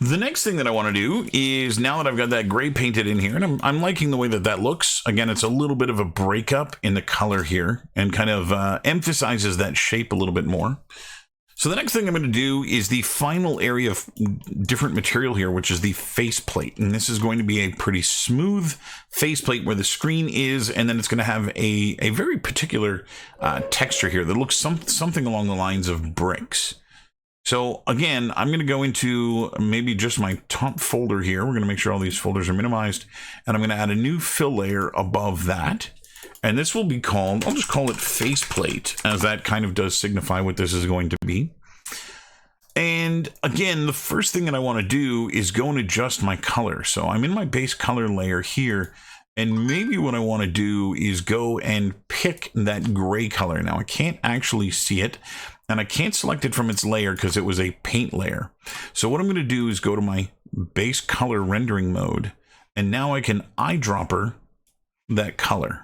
The next thing that I want to do is, now that I've got that gray painted in here, and I'm liking the way that that looks. Again, it's a little bit of a breakup in the color here and kind of emphasizes that shape a little bit more. So the next thing I'm going to do is the final area of different material here, which is the faceplate. And this is going to be a pretty smooth faceplate where the screen is, and then it's going to have a very particular texture here that looks something along the lines of bricks. So again, I'm going to go into maybe just my top folder here. We're going to make sure all these folders are minimized, and I'm going to add a new fill layer above that. And this will be called, I'll just call it faceplate, as that kind of does signify what this is going to be. And again, the first thing that I want to do is go and adjust my color. So I'm in my base color layer here, and maybe what I want to do is go and pick that gray color. Now I can't actually see it, and I can't select it from its layer because it was a paint layer. So what I'm going to do is go to my base color rendering mode, and now I can eyedropper that color.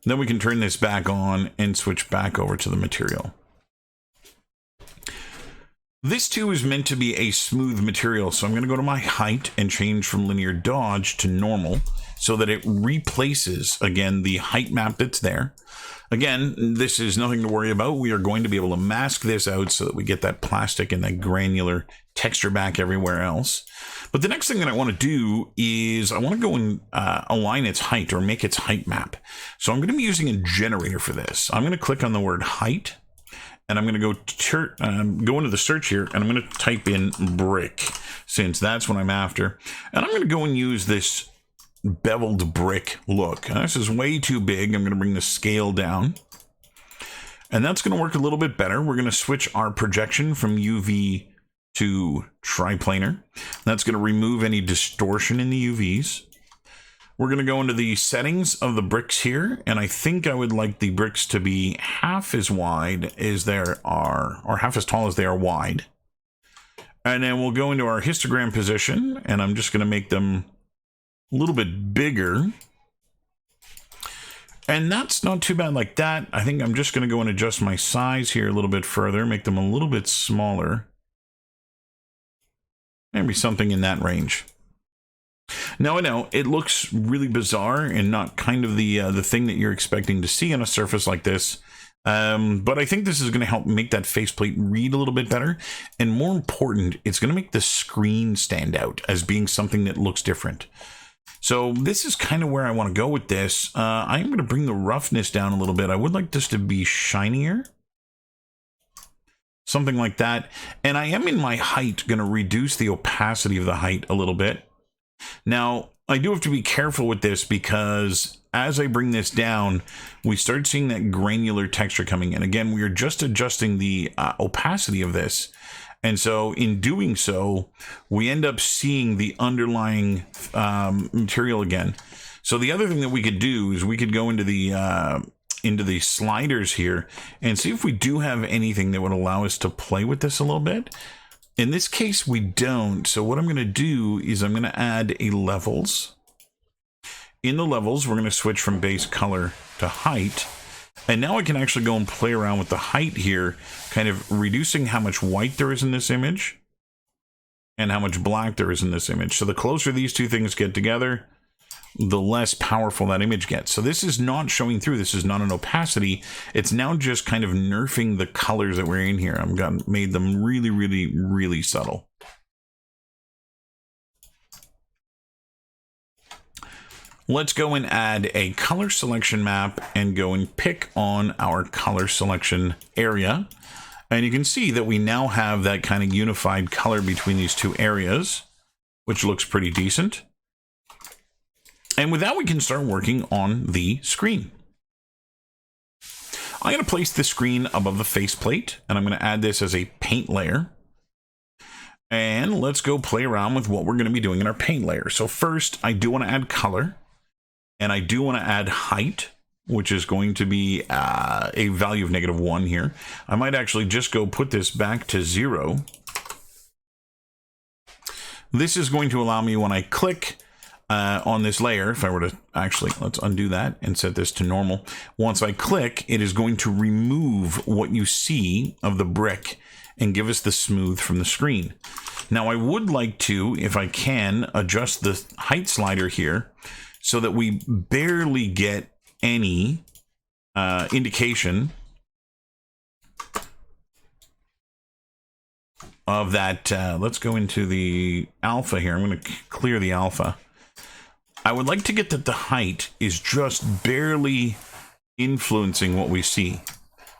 Then we can turn this back on and switch back over to the material. This too is meant to be a smooth material, so I'm going to go to my height and change from linear dodge to normal so that it replaces, again, the height map that's there. Again, this is nothing to worry about. We are going to be able to mask this out so that we get that plastic and that granular texture back everywhere else. But the next thing that I want to do is I want to go and align its height or make its height map. So I'm going to be using a generator for this. I'm going to click on the word height, and I'm going to go into the search here, and I'm going to type in brick, since that's what I'm after. And I'm going to go and use this beveled brick look. And this is way too big. I'm going to bring the scale down, and that's going to work a little bit better. We're going to switch our projection from UV to triplanar. That's going to remove any distortion in the UVs. We're going to go into the settings of the bricks here, and I think I would like the bricks to be half as wide as there are, or half as tall as they are wide. And then we'll go into our histogram position, and I'm just going to make them a little bit bigger. And that's not too bad like that. I think I'm just going to go and adjust my size here a little bit further, make them a little bit smaller. Maybe something in that range. Now I know it looks really bizarre and not kind of the thing that you're expecting to see on a surface like this. But I think this is going to help make that faceplate read a little bit better. And more important, it's going to make the screen stand out as being something that looks different. So this is kind of where I want to go with this. I'm going to bring the roughness down a little bit. I would like this to be shinier. Something like that. And I am in my height going to reduce the opacity of the height a little bit. Now, I do have to be careful with this because as I bring this down, we start seeing that granular texture coming in. Again, we are just adjusting the opacity of this. And so in doing so, we end up seeing the underlying material again. So the other thing that we could do is we could go into the sliders here and see if we do have anything that would allow us to play with this a little bit. In this case, we don't. So what I'm going to do is I'm going to add a levels. In the levels, we're going to switch from base color to height. And now I can actually go and play around with the height here, kind of reducing how much white there is in this image and how much black there is in this image. So the closer these two things get together, the less powerful that image gets. So this is not showing through. This is not an opacity. It's now just kind of nerfing the colors that we're in here. I've made them really, really, really subtle. Let's go and add a color selection map and go and pick on our color selection area. And you can see that we now have that kind of unified color between these two areas, which looks pretty decent. And with that, we can start working on the screen. I'm going to place the screen above the faceplate, and I'm going to add this as a paint layer. And let's go play around with what we're going to be doing in our paint layer. So first, I do want to add color, and I do want to add height, which is going to be a value of -1 here. I might actually just go put this back to 0. This is going to allow me, when I click on this layer, if I were to actually, let's undo that and set this to normal. Once I click, it is going to remove what you see of the brick and give us the smooth from the screen. Now I would like to, if I can, adjust the height slider here so that we barely get any indication of that. Let's go into the alpha here. I'm going to clear the alpha. I would like to get that the height is just barely influencing what we see.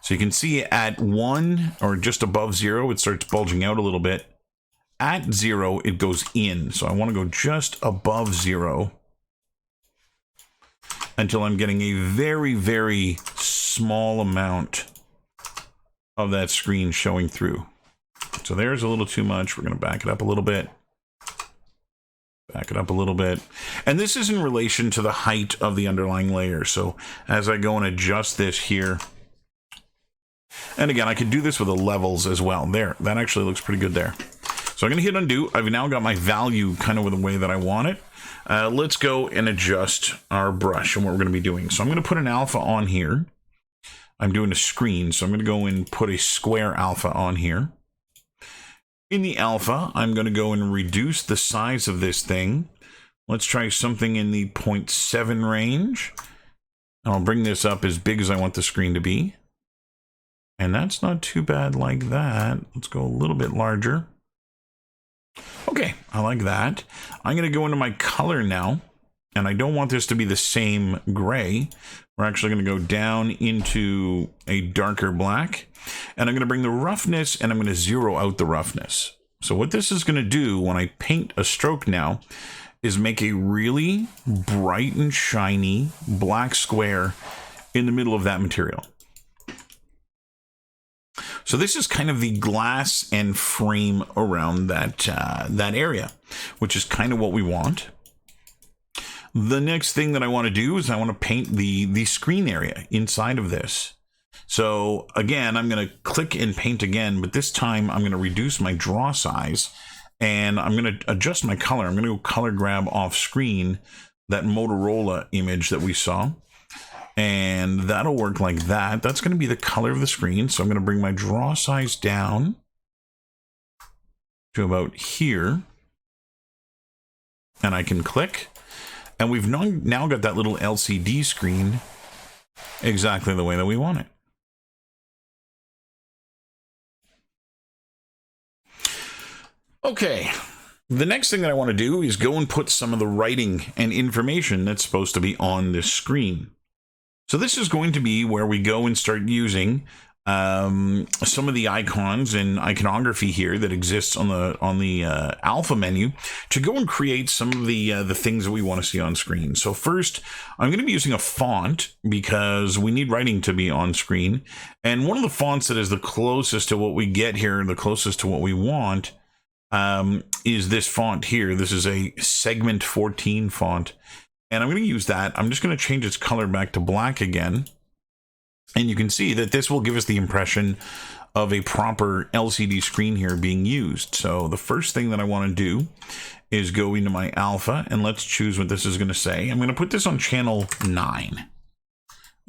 So you can see at 1 or just above 0, it starts bulging out a little bit. At 0, it goes in. So I want to go just above 0 until I'm getting a very, very small amount of that screen showing through. So there's a little too much. We're going to back it up a little bit. Back it up a little bit. And this is in relation to the height of the underlying layer. So as I go and adjust this here, and again, I could do this with the levels as well. There, that actually looks pretty good there. So I'm going to hit undo. I've now got my value kind of with the way that I want it. Let's go and adjust our brush and what we're going to be doing. So I'm going to put an alpha on here. I'm doing a screen, so I'm going to go and put a square alpha on here. In the alpha, I'm going to go and reduce the size of this thing. Let's try something in the 0.7 range. I'll bring this up as big as I want the screen to be. And that's not too bad like that. Let's go a little bit larger. Okay, I like that. I'm going to go into my color now. And I don't want this to be the same gray. We're actually going to go down into a darker black. And I'm going to bring the roughness and I'm going to zero out the roughness. So what this is going to do when I paint a stroke now is make a really bright and shiny black square in the middle of that material. So this is kind of the glass and frame around that area, which is kind of what we want. The next thing that I want to do is I want to paint the screen area inside of this. So again, I'm going to click and paint again, but this time I'm going to reduce my draw size and I'm going to adjust my color. I'm going to go color grab off screen that Motorola image that we saw, and that'll work like that. That's going to be the color of the screen. So I'm going to bring my draw size down to about here, and I can click, and we've now got that little LCD screen exactly the way that we want it. Okay, the next thing that I want to do is go and put some of the writing and information that's supposed to be on this screen. So this is going to be where we go and start using some of the icons and iconography here that exists on the alpha menu to go and create some of the things that we want to see on screen. So first, I'm going to be using a font because we need writing to be on screen. And one of the fonts that is the closest to what we get here, the closest to what we want, is this font here. This is a segment 14 font, and I'm going to use that. I'm just going to change its color back to black again, and you can see that this will give us the impression of a proper LCD screen here being used. So the first thing that I want to do is go into my alpha, and let's choose what this is going to say. I'm going to put this on channel 9,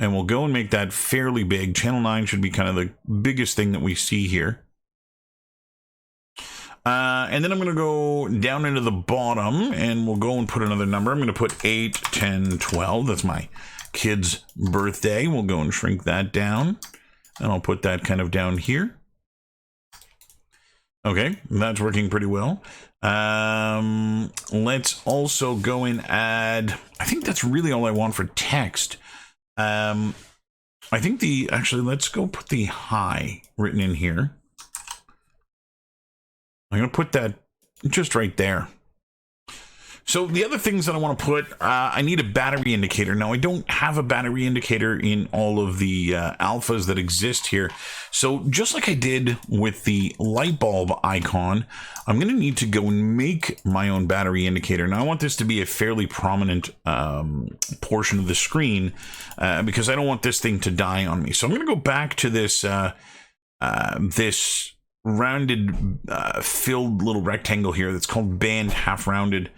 and we'll go and make that fairly big. Channel 9 should be kind of the biggest thing that we see here. And then I'm going to go down into the bottom, and we'll go and put another number. I'm going to put 8, 10, 12. That's my kid's birthday. We'll go and shrink that down, and I'll put that kind of down here. Okay, that's working pretty well. Let's also go and add, I think that's really all I want for text. I think actually, let's go put the hi written in here. I'm going to put that just right there. So the other things that I want to put, I need a battery indicator. Now, I don't have a battery indicator in all of the alphas that exist here. So just like I did with the light bulb icon, I'm going to need to go and make my own battery indicator. Now, I want this to be a fairly prominent portion of the screen because I don't want this thing to die on me. So I'm going to go back to this this rounded filled little rectangle here that's called band half rounded,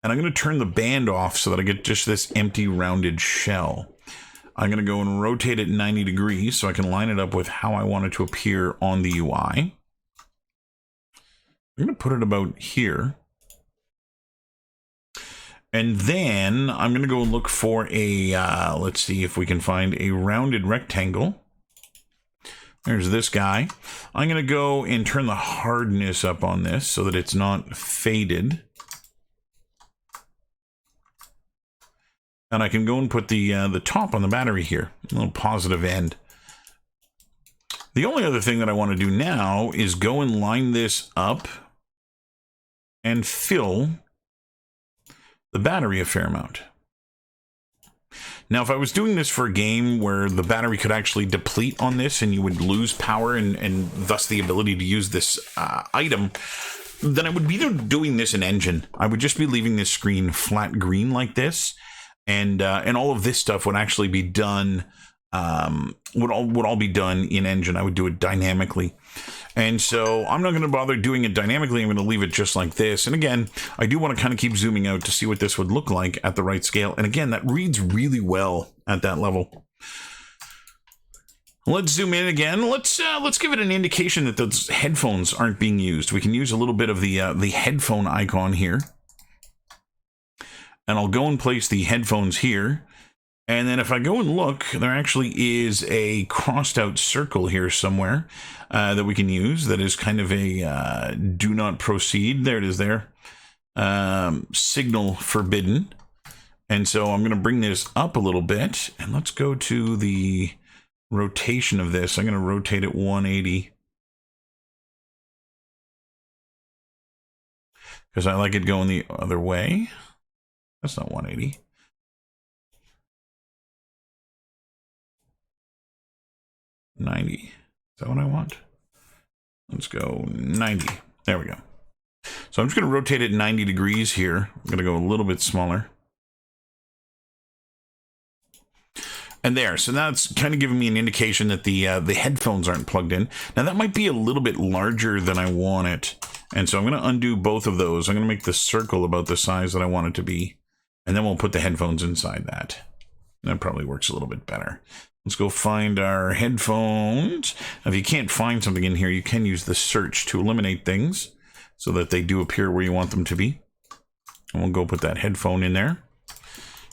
and I'm going to turn the band off so that I get just this empty rounded shell. I'm going to go and rotate it 90 degrees so I can line it up with how I want it to appear on the UI. I'm going to put it about here, and then I'm going to go and look for a let's see if we can find a rounded rectangle. There's this guy. I'm going to go and turn the hardness up on this so that it's not faded. And I can go and put the top on the battery here, a little positive end. The only other thing that I want to do now is go and line this up and fill the battery a fair amount. Now, if I was doing this for a game where the battery could actually deplete on this and you would lose power and thus the ability to use this item, then I would be doing this in Engine. I would just be leaving this screen flat green like this, and all of this stuff would actually be done, would all be done in Engine. I would do it dynamically. And so I'm not going to bother doing it dynamically. I'm going to leave it just like this. And again, I do want to kind of keep zooming out to see what this would look like at the right scale. And again, that reads really well at that level. Let's zoom in again. Let's give it an indication that those headphones aren't being used. We can use a little bit of the headphone icon here. And I'll go and place the headphones here. And then if I go and look, there actually is a crossed out circle here somewhere that we can use that is kind of a do not proceed. There it is there. Signal forbidden. And so I'm going to bring this up a little bit. And let's go to the rotation of this. I'm going to rotate it 180. Because I like it going the other way. That's not 180. $90. Is that what I want? Let's go 90. There we go. So I'm just going to rotate it 90 degrees here. I'm going to go a little bit smaller. And there. So that's kind of giving me an indication that the headphones aren't plugged in. Now that might be a little bit larger than I want it. And so I'm going to undo both of those. I'm going to make the circle about the size that I want it to be. And then we'll put the headphones inside that. That probably works a little bit better. Let's go find our headphones. Now, if you can't find something in here, you can use the search to eliminate things so that they do appear where you want them to be. And we'll go put that headphone in there.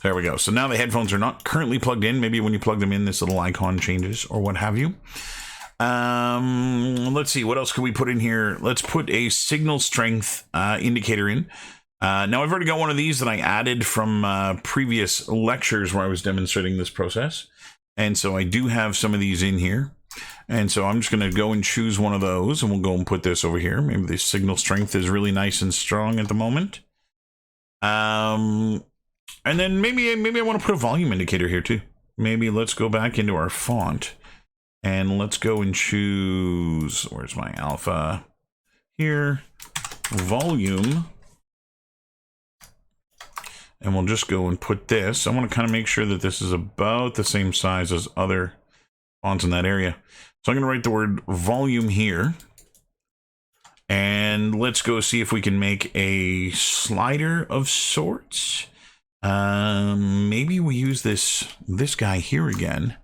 There we go. So now the headphones are not currently plugged in. Maybe when you plug them in, this little icon changes or what have you. Let's see. What else can we put in here? Let's put a signal strength indicator in. Now, I've already got one of these that I added from previous lectures where I was demonstrating this process. And so I do have some of these in here. And so I'm just going to go and choose one of those, and we'll go and put this over here. Maybe the signal strength is really nice and strong at the moment. And then maybe I want to put a volume indicator here too. Maybe let's go back into our font and let's go and choose, where's my alpha? Here, volume. And we'll just go and put this. I want to kind of make sure that this is about the same size as other fonts in that area. So I'm going to write the word volume here. And let's go see if we can make a slider of sorts. Maybe we use this guy here again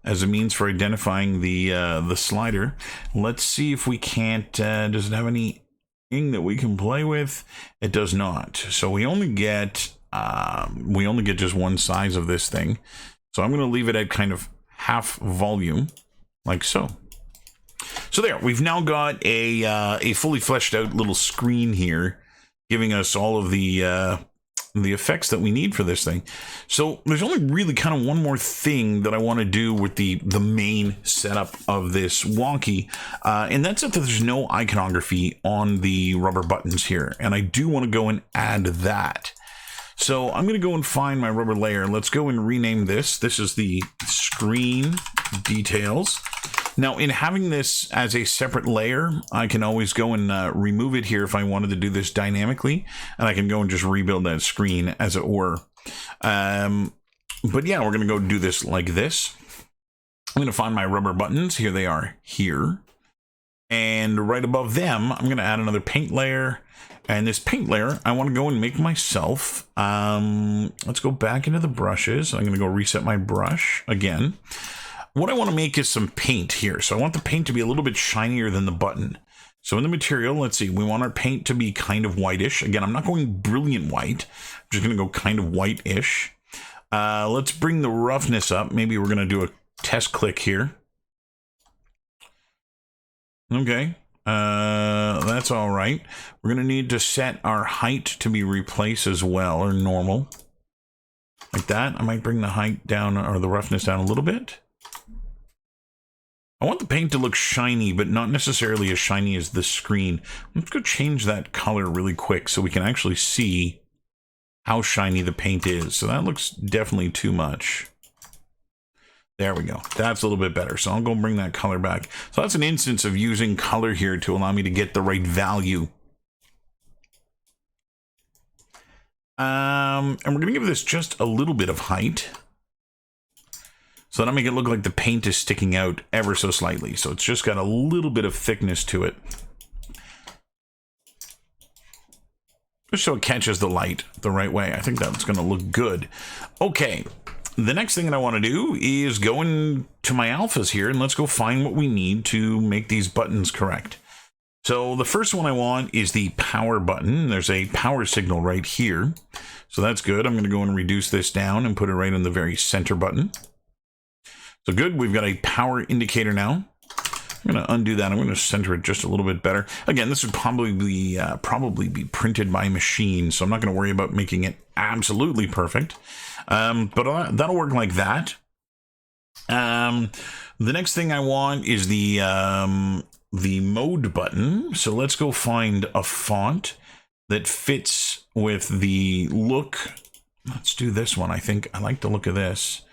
as a means for identifying the slider. Let's see if we can't, does it have anything that we can play with? It does not. So we only get just one size of this thing. So I'm going to leave it at kind of half volume, like so. So there, we've now got a fully fleshed out little screen here, giving us all of the effects that we need for this thing. So there's only really kind of one more thing that I want to do with the main setup of this Walkie, and that's if there's no iconography on the rubber buttons here, and I do want to go and add that. So I'm going to go and find my rubber layer. Let's go and rename this. This is the screen details. Now, in having this as a separate layer, I can always go and remove it here if I wanted to do this dynamically, and I can go and just rebuild that screen, as it were. But yeah, we're going to go do this like this. I'm going to find my rubber buttons. Here they are here. And right above them, I'm going to add another paint layer. And this paint layer, I want to go and make myself. Let's go back into the brushes. I'm going to go reset my brush again. What I want to make is some paint here. So I want the paint to be a little bit shinier than the button. So in the material, let's see, we want our paint to be kind of whitish. Again, I'm not going brilliant white. I'm just going to go kind of whitish. Let's bring the roughness up. Maybe we're going to do a test click here. Okay. That's all right. We're going to need to set our height to be replaced as well, or normal. Like that. I might bring the height down, or the roughness down a little bit. I want the paint to look shiny, but not necessarily as shiny as the screen. Let's go change that color really quick so we can actually see how shiny the paint is. So that looks definitely too much. There we go. That's a little bit better. So I'll go bring that color back. So that's an instance of using color here to allow me to get the right value. And we're going to give this just a little bit of height. So that'll make it look like the paint is sticking out ever so slightly. So it's just got a little bit of thickness to it. Just so it catches the light the right way. I think that's going to look good. Okay. The next thing that I want to do is go into my alphas here and let's go find what we need to make these buttons correct. So the first one I want is the power button. There's a power signal right here. So that's good. I'm going to go and reduce this down and put it right in the very center button. So good, we've got a power indicator now. I'm going to undo that. I'm going to center it just a little bit better. Again, this would probably be printed by machine, so I'm not going to worry about making it absolutely perfect. But that'll work like that. The next thing I want is the mode button. So let's go find a font that fits with the look. Let's do this one. I think I like the look of this.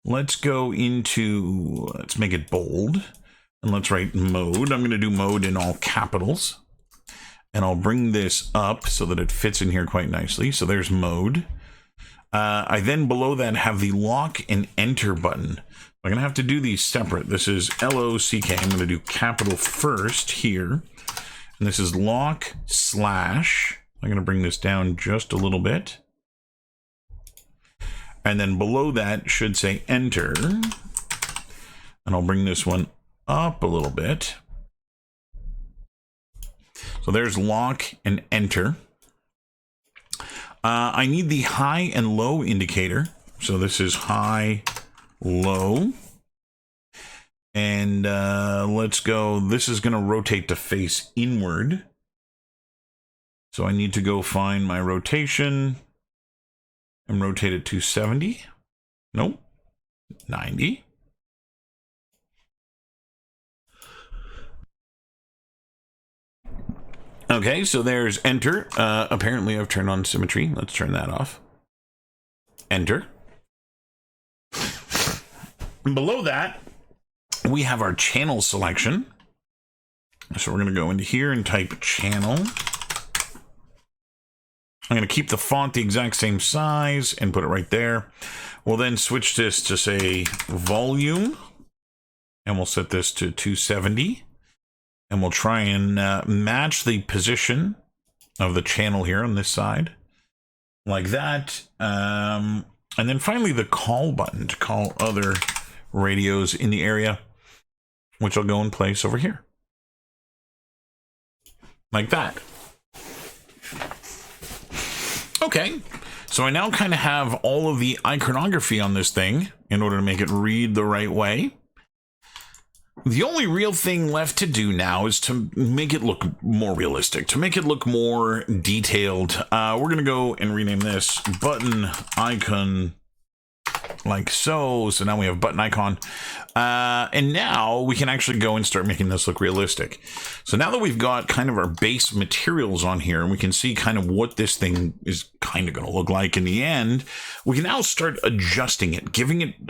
Let's go into, let's make it bold, and let's write mode. I'm going to do mode in all capitals, and I'll bring this up so that it fits in here quite nicely. So there's mode. I then below that have the lock and enter button. I'm going to have to do these separate. This is LOCK. I'm going to do capital first here, and And this is lock slash. I'm going to bring this down just a little bit. And then below that should say enter. And I'll bring this one up a little bit. So there's lock and enter. I need the high and low indicator. So this is high, low. And let's go. This is going to rotate to face inward. So I need to go find my rotation and rotate it to 70. Nope. 90. Okay, so there's enter. Apparently I've turned on symmetry. Let's turn that off. Enter. And below that, we have our channel selection. So we're going to go into here and type channel. I'm going to keep the font the exact same size and put it right there. We'll then switch this to, say, volume. And we'll set this to 270. And we'll try and match the position of the channel here on this side. Like that. And then finally the call button to call other radios in the area, which I'll go in place over here. Like that. Okay, so I now kind of have all of the iconography on this thing in order to make it read the right way. The only real thing left to do now is to make it look more realistic, to make it look more detailed. We're going to go and rename this button icon like so. So now we have button icon. And now we can actually go and start making this look realistic. So now that we've got kind of our base materials on here and we can see kind of what this thing is kind of going to look like in the end, we can now start adjusting it, giving it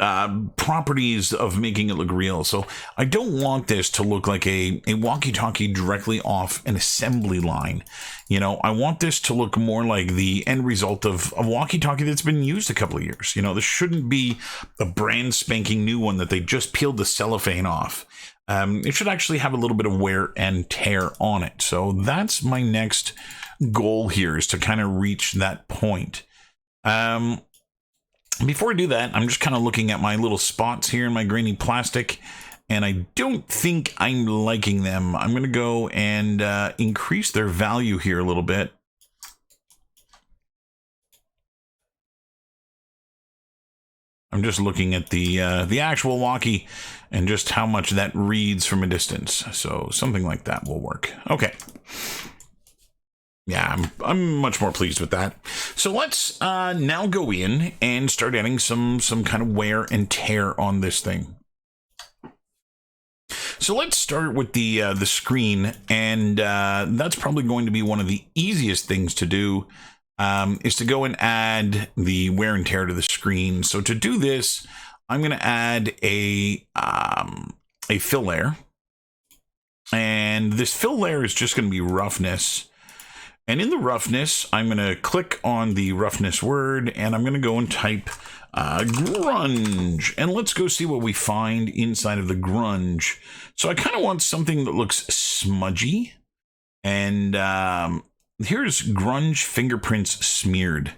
properties of making it look real. So I don't want this to look like a walkie-talkie directly off an assembly line. You know, I want this to look more like the end result of a walkie-talkie that's been used a couple of years. You know, this shouldn't be a brand spanking new one that they just peeled the cellophane off. It should actually have a little bit of wear and tear on it. So that's my next goal here, is to kind of reach that point. Before I do that, I'm just kind of looking at my little spots here in my grainy plastic, and I don't think I'm liking them. I'm going to go and increase their value here a little bit. I'm just looking at the actual walkie and just how much that reads from a distance. So something like that will work. Okay. Yeah, I'm much more pleased with that. So let's now go in and start adding some kind of wear and tear on this thing. So let's start with the screen, and that's probably going to be one of the easiest things to do. Is to go and add the wear and tear to the screen. So to do this, I'm going to add a fill layer, and this fill layer is just going to be roughness. And in the roughness, I'm going to click on the roughness word, and I'm going to go and type grunge, and let's go see what we find inside of the grunge. So I kind of want something that looks smudgy, and here's grunge fingerprints smeared.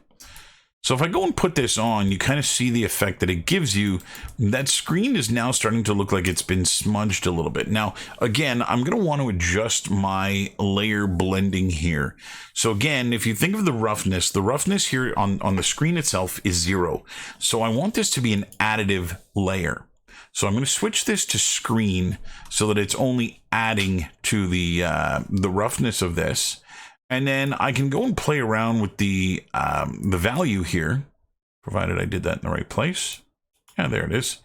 So if I go and put this on, you kind of see the effect that it gives you. That screen is now starting to look like it's been smudged a little bit. Now, again, I'm going to want to adjust my layer blending here. So again, if you think of the roughness here on the screen itself is 0. So I want this to be an additive layer. So I'm going to switch this to screen so that it's only adding to the roughness of this. And then I can go and play around with the value here, provided I did that in the right place. Yeah, there it is.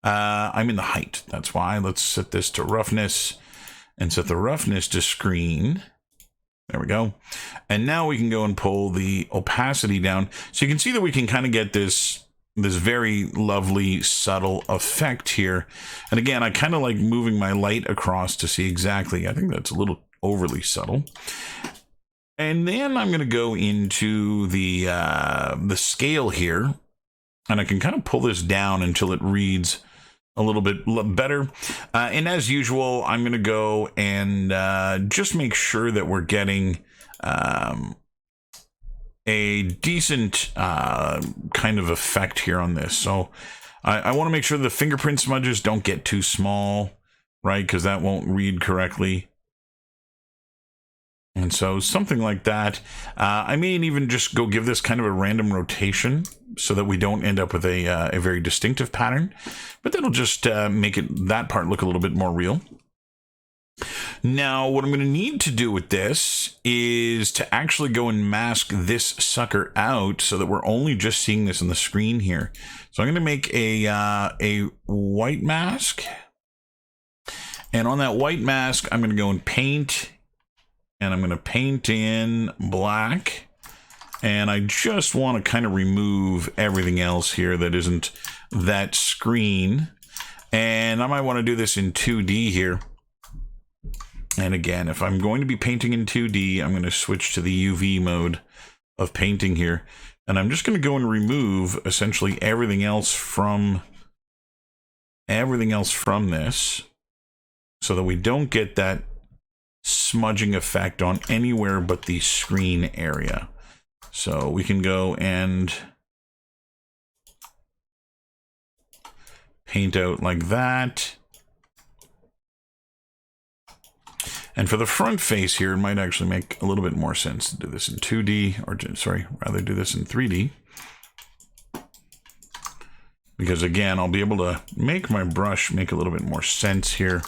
I'm in the height. That's why. Let's set this to roughness and set the roughness to screen. There we go. And now we can go and pull the opacity down. So you can see that we can kind of get this very lovely, subtle effect here. And again, I kind of like moving my light across to see exactly. I think that's a little overly subtle. And then I'm going to go into the scale here, and I can kind of pull this down until it reads a little bit better. And as usual, I'm going to go and just make sure that we're getting a decent kind of effect here on this. So I want to make sure the fingerprint smudges don't get too small, right? Because that won't read correctly. And so something like that. I may even just go give this kind of a random rotation so that we don't end up with a very distinctive pattern. But that'll just make that part look a little bit more real. Now, what I'm going to need to do with this is to actually go and mask this sucker out so that we're only just seeing this on the screen here. So I'm going to make a white mask. And on that white mask, I'm going to go and paint. And I'm going to paint in black. And I just want to kind of remove everything else here that isn't that screen. And I might want to do this in 2D here. And again, if I'm going to be painting in 2D, I'm going to switch to the UV mode of painting here. And I'm just going to go and remove essentially everything else from this so that we don't get that smudging effect on anywhere but the screen area. So we can go and paint out like that. And for the front face here, it might actually make a little bit more sense to do this in 2D, or sorry, rather do this in 3D. Because again, I'll be able to make my brush make a little bit more sense here.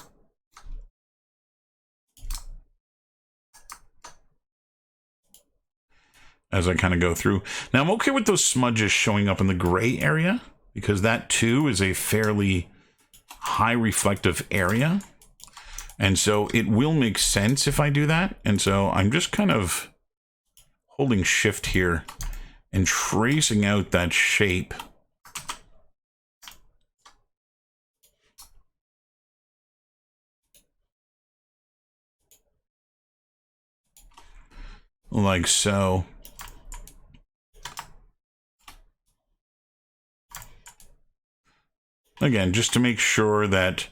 As I kind of go through. Now I'm okay with those smudges showing up in the gray area, because that too is a fairly high reflective area. And so it will make sense if I do that. And so I'm just kind of holding shift here and tracing out that shape. Like so. Again, just to make sure that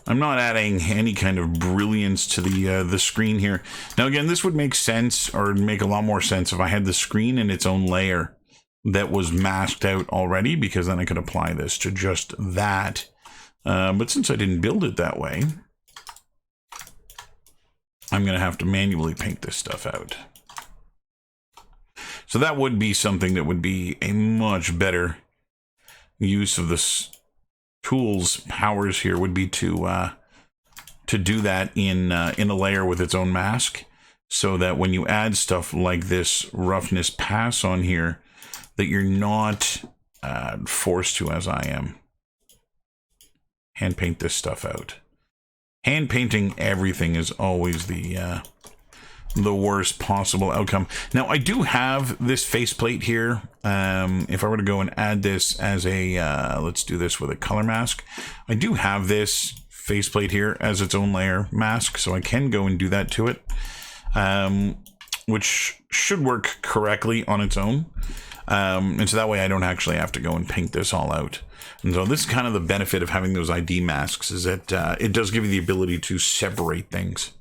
I'm not adding any kind of brilliance to the screen here. Now, again, this would make sense, or make a lot more sense, if I had the screen in its own layer that was masked out already, because then I could apply this to just that. But since I didn't build it that way, I'm going to have to manually paint this stuff out. So that would be something that would be a much better use of this tool's powers here, would be to do that in a layer with its own mask, so that when you add stuff like this roughness pass on here, that you're not forced to, as I am, hand paint this stuff out. Hand painting everything is always the worst possible outcome. Now, I do have this faceplate here. If I were to go and add this as a, let's do this with a color mask. I do have this faceplate here as its own layer mask, so I can go and do that to it, which should work correctly on its own. And so that way I don't actually have to go and paint this all out. And so this is kind of the benefit of having those ID masks, is that it does give you the ability to separate things.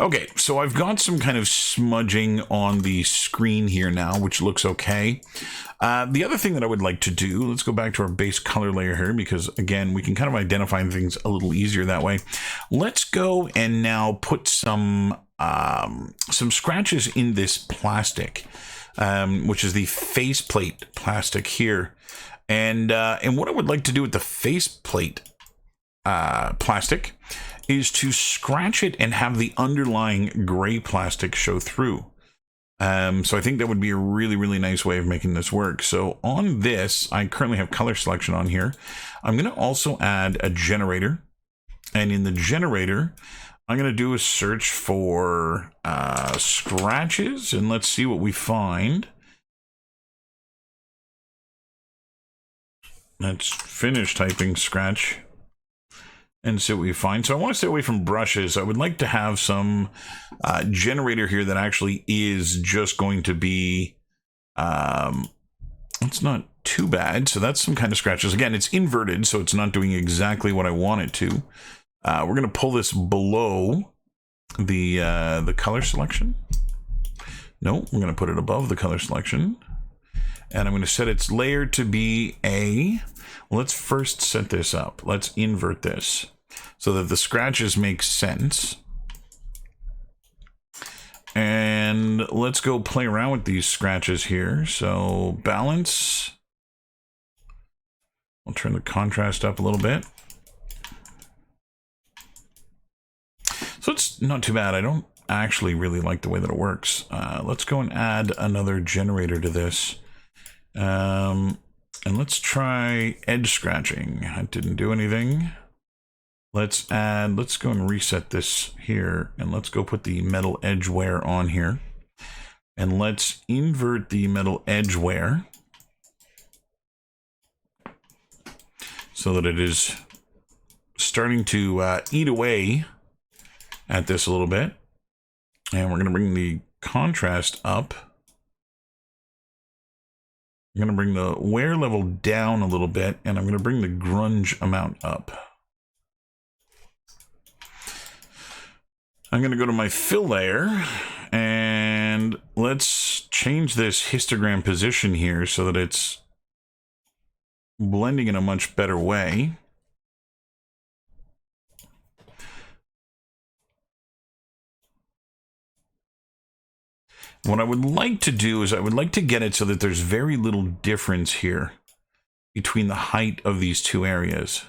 Okay, so I've got some kind of smudging on the screen here now, which looks okay. The other thing that I would like to do, let's go back to our base color layer here, because again, we can kind of identify things a little easier that way. Let's go and now put some scratches in this plastic, which is the faceplate plastic here. And what I would like to do with the faceplate plastic is to scratch it and have the underlying gray plastic show through. So I think that would be a really, really nice way of making this work. So on this, I currently have color selection on here. I'm going to also add a generator. And in the generator, I'm going to do a search for scratches, and let's see what we find. Let's finish typing scratch and see what we find. So I want to stay away from brushes. I would like to have some generator here that actually is just going to be That's not too bad. So that's some kind of scratches. Again, it's inverted, so it's not doing exactly what I want it to. We're going to pull this below the color selection. No, we're going to put it above the color selection. And I'm going to set its layer to be a... Well, let's first set this up. Let's invert this so that the scratches make sense. And let's go play around with these scratches here. So balance. I'll turn the contrast up a little bit. So it's not too bad. I don't actually really like the way that it works. Let's go and add another generator to this. And let's try edge scratching. That didn't do anything. Let's go and reset this here, and let's go put the metal edge wear on here. And let's invert the metal edge wear so that it is starting to eat away at this a little bit. And we're going to bring the contrast up. I'm going to bring the wear level down a little bit, and I'm going to bring the grunge amount up. I'm going to go to my fill layer, and let's change this histogram position here so that it's blending in a much better way. What I would like to do is I would like to get it so that there's very little difference here between the height of these two areas.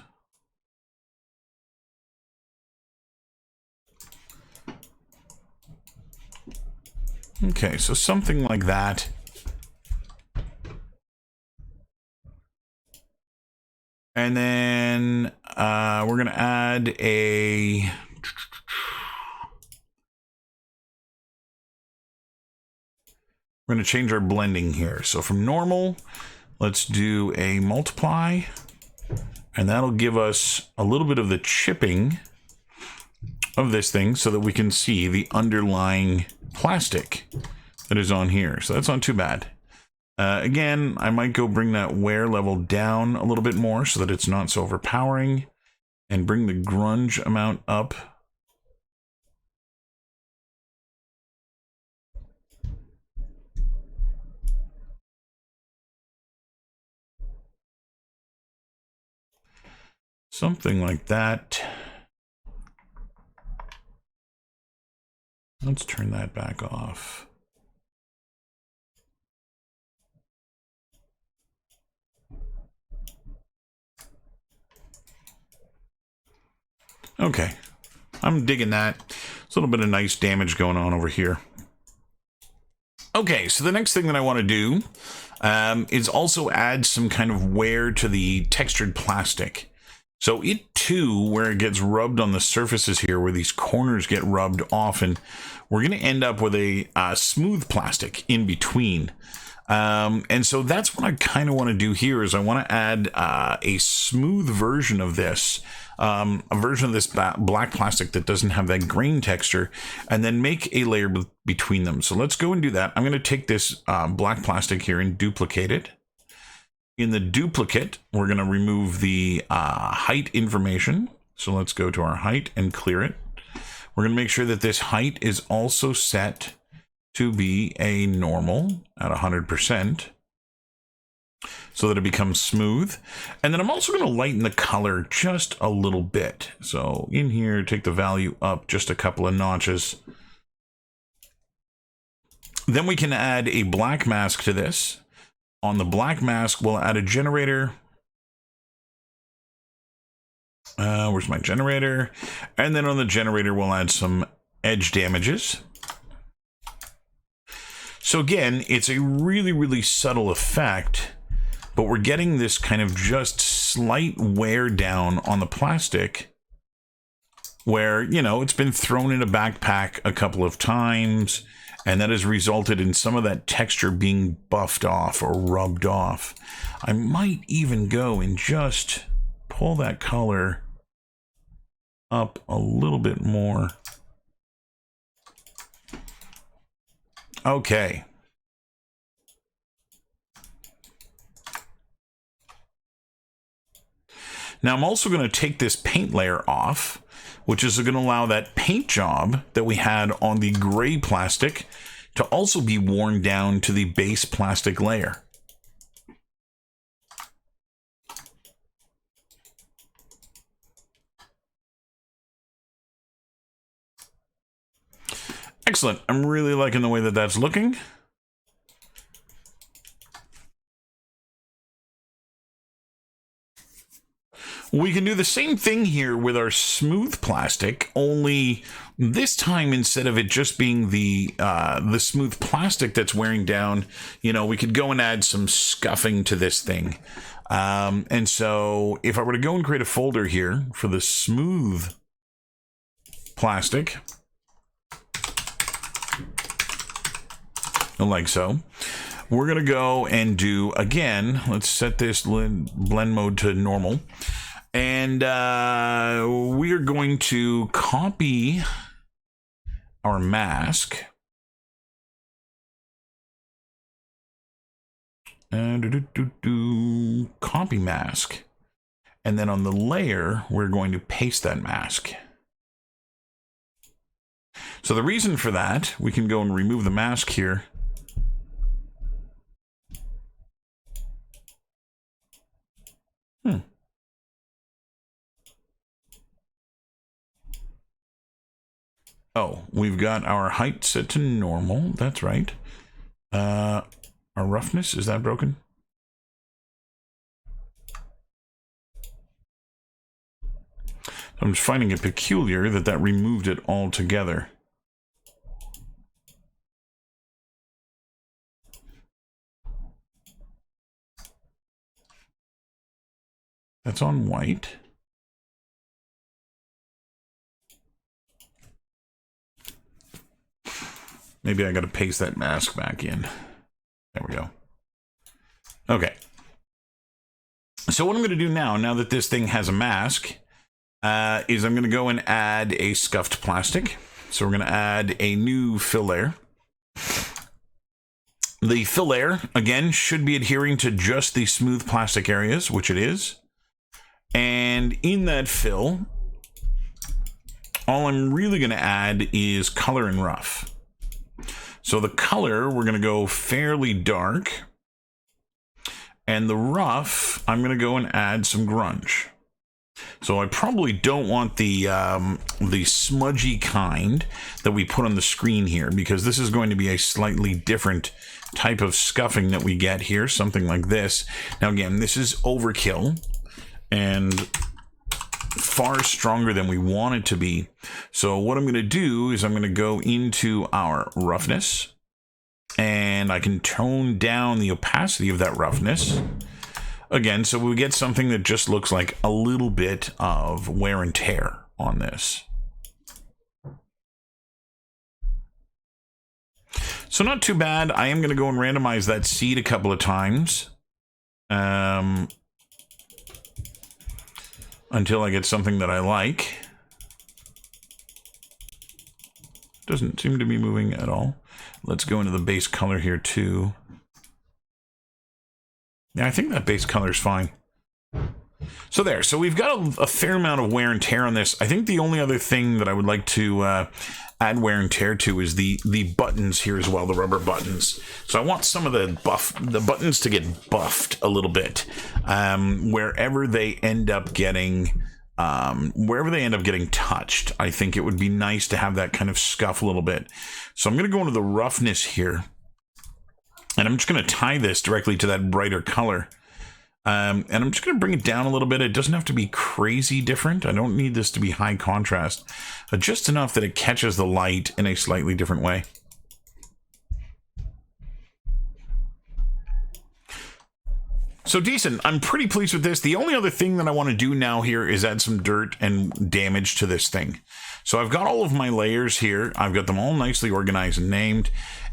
Okay, so something like that. And then we're going to add a... We're going to change our blending here. So from normal, let's do a multiply. And that'll give us a little bit of the chipping of this thing so that we can see the underlying plastic that is on here. So that's not too bad. Again, I might go bring that wear level down a little bit more so that it's not so overpowering, and bring the grunge amount up. Something like that. Let's turn that back off. Okay, I'm digging that. There's a little bit of nice damage going on over here. Okay, so the next thing that I want to do is also add some kind of wear to the textured plastic. So it too, where it gets rubbed on the surfaces here, where these corners get rubbed often, we're going to end up with a smooth plastic in between. And so that's what I kind of want to do here is I want to add a smooth version of this, a version of this black plastic that doesn't have that grain texture, and then make a layer between them. So let's go and do that. I'm going to take this black plastic here and duplicate it. In the duplicate, we're going to remove the height information. So let's go to our height and clear it. We're going to make sure that this height is also set to be a normal at 100% so that it becomes smooth. And then I'm also going to lighten the color just a little bit. So in here, take the value up just a couple of notches. Then we can add a black mask to this. On the black mask, we'll add a generator. Where's my generator? And then on the generator, we'll add some edge damages. So again, it's a really, really subtle effect, but we're getting this kind of just slight wear down on the plastic where, you know, it's been thrown in a backpack a couple of times, and that has resulted in some of that texture being buffed off or rubbed off. I might even go and just pull that color up a little bit more. Okay. Now I'm also going to take this paint layer off, which is going to allow that paint job that we had on the gray plastic to also be worn down to the base plastic layer. Excellent. I'm really liking the way that that's looking. We can do the same thing here with our smooth plastic, only this time instead of it just being the smooth plastic that's wearing down, you know, we could go and add some scuffing to this thing. And so if I were to go and create a folder here for the smooth plastic, like so, we're going to go and do, again, let's set this blend mode to normal. And we are going to copy our mask. Copy mask. And then on the layer, we're going to paste that mask. So the reason for that, we can go and remove the mask here. Oh, we've got our height set to normal. That's right. Our roughness, is that broken? I'm just finding it peculiar that that removed it altogether. That's on white. Maybe I got to paste that mask back in. There we go. Okay. So what I'm going to do now that this thing has a mask, is I'm going to go and add a scuffed plastic. So we're going to add a new fill layer. The fill layer, again, should be adhering to just the smooth plastic areas, which it is. And in that fill, all I'm really going to add is color and rough. So the color, we're going to go fairly dark. And the rough, I'm going to go and add some grunge. So I probably don't want the smudgy kind that we put on the screen here, because this is going to be a slightly different type of scuffing that we get here, something like this. Now again, this is overkill and far stronger than we want it to be. So what I'm going to do is I'm going to go into our roughness, and I can tone down the opacity of that roughness. Again, so we get something that just looks like a little bit of wear and tear on this. So not too bad. I am going to go and randomize that seed a couple of times. Until I get something that I like. Doesn't seem to be moving at all. Let's go into the base color here too. Yeah, I think that base color is fine. So there. So we've got a fair amount of wear and tear on this. I think the only other thing that I would like to add wear and tear to is the buttons here as well, the rubber buttons. So I want some of the buttons to get buffed a little bit, wherever they end up getting touched. I think it would be nice to have that kind of scuff a little bit. So I'm going to go into the roughness here, and I'm just going to tie this directly to that brighter color. And I'm just going to bring it down a little bit. It doesn't have to be crazy different. I don't need this to be high contrast, but just enough that it catches the light in a slightly different way. So decent. I'm pretty pleased with this. The only other thing that I want to do now here is add some dirt and damage to this thing. So I've got all of my layers here. I've got them all nicely organized and named.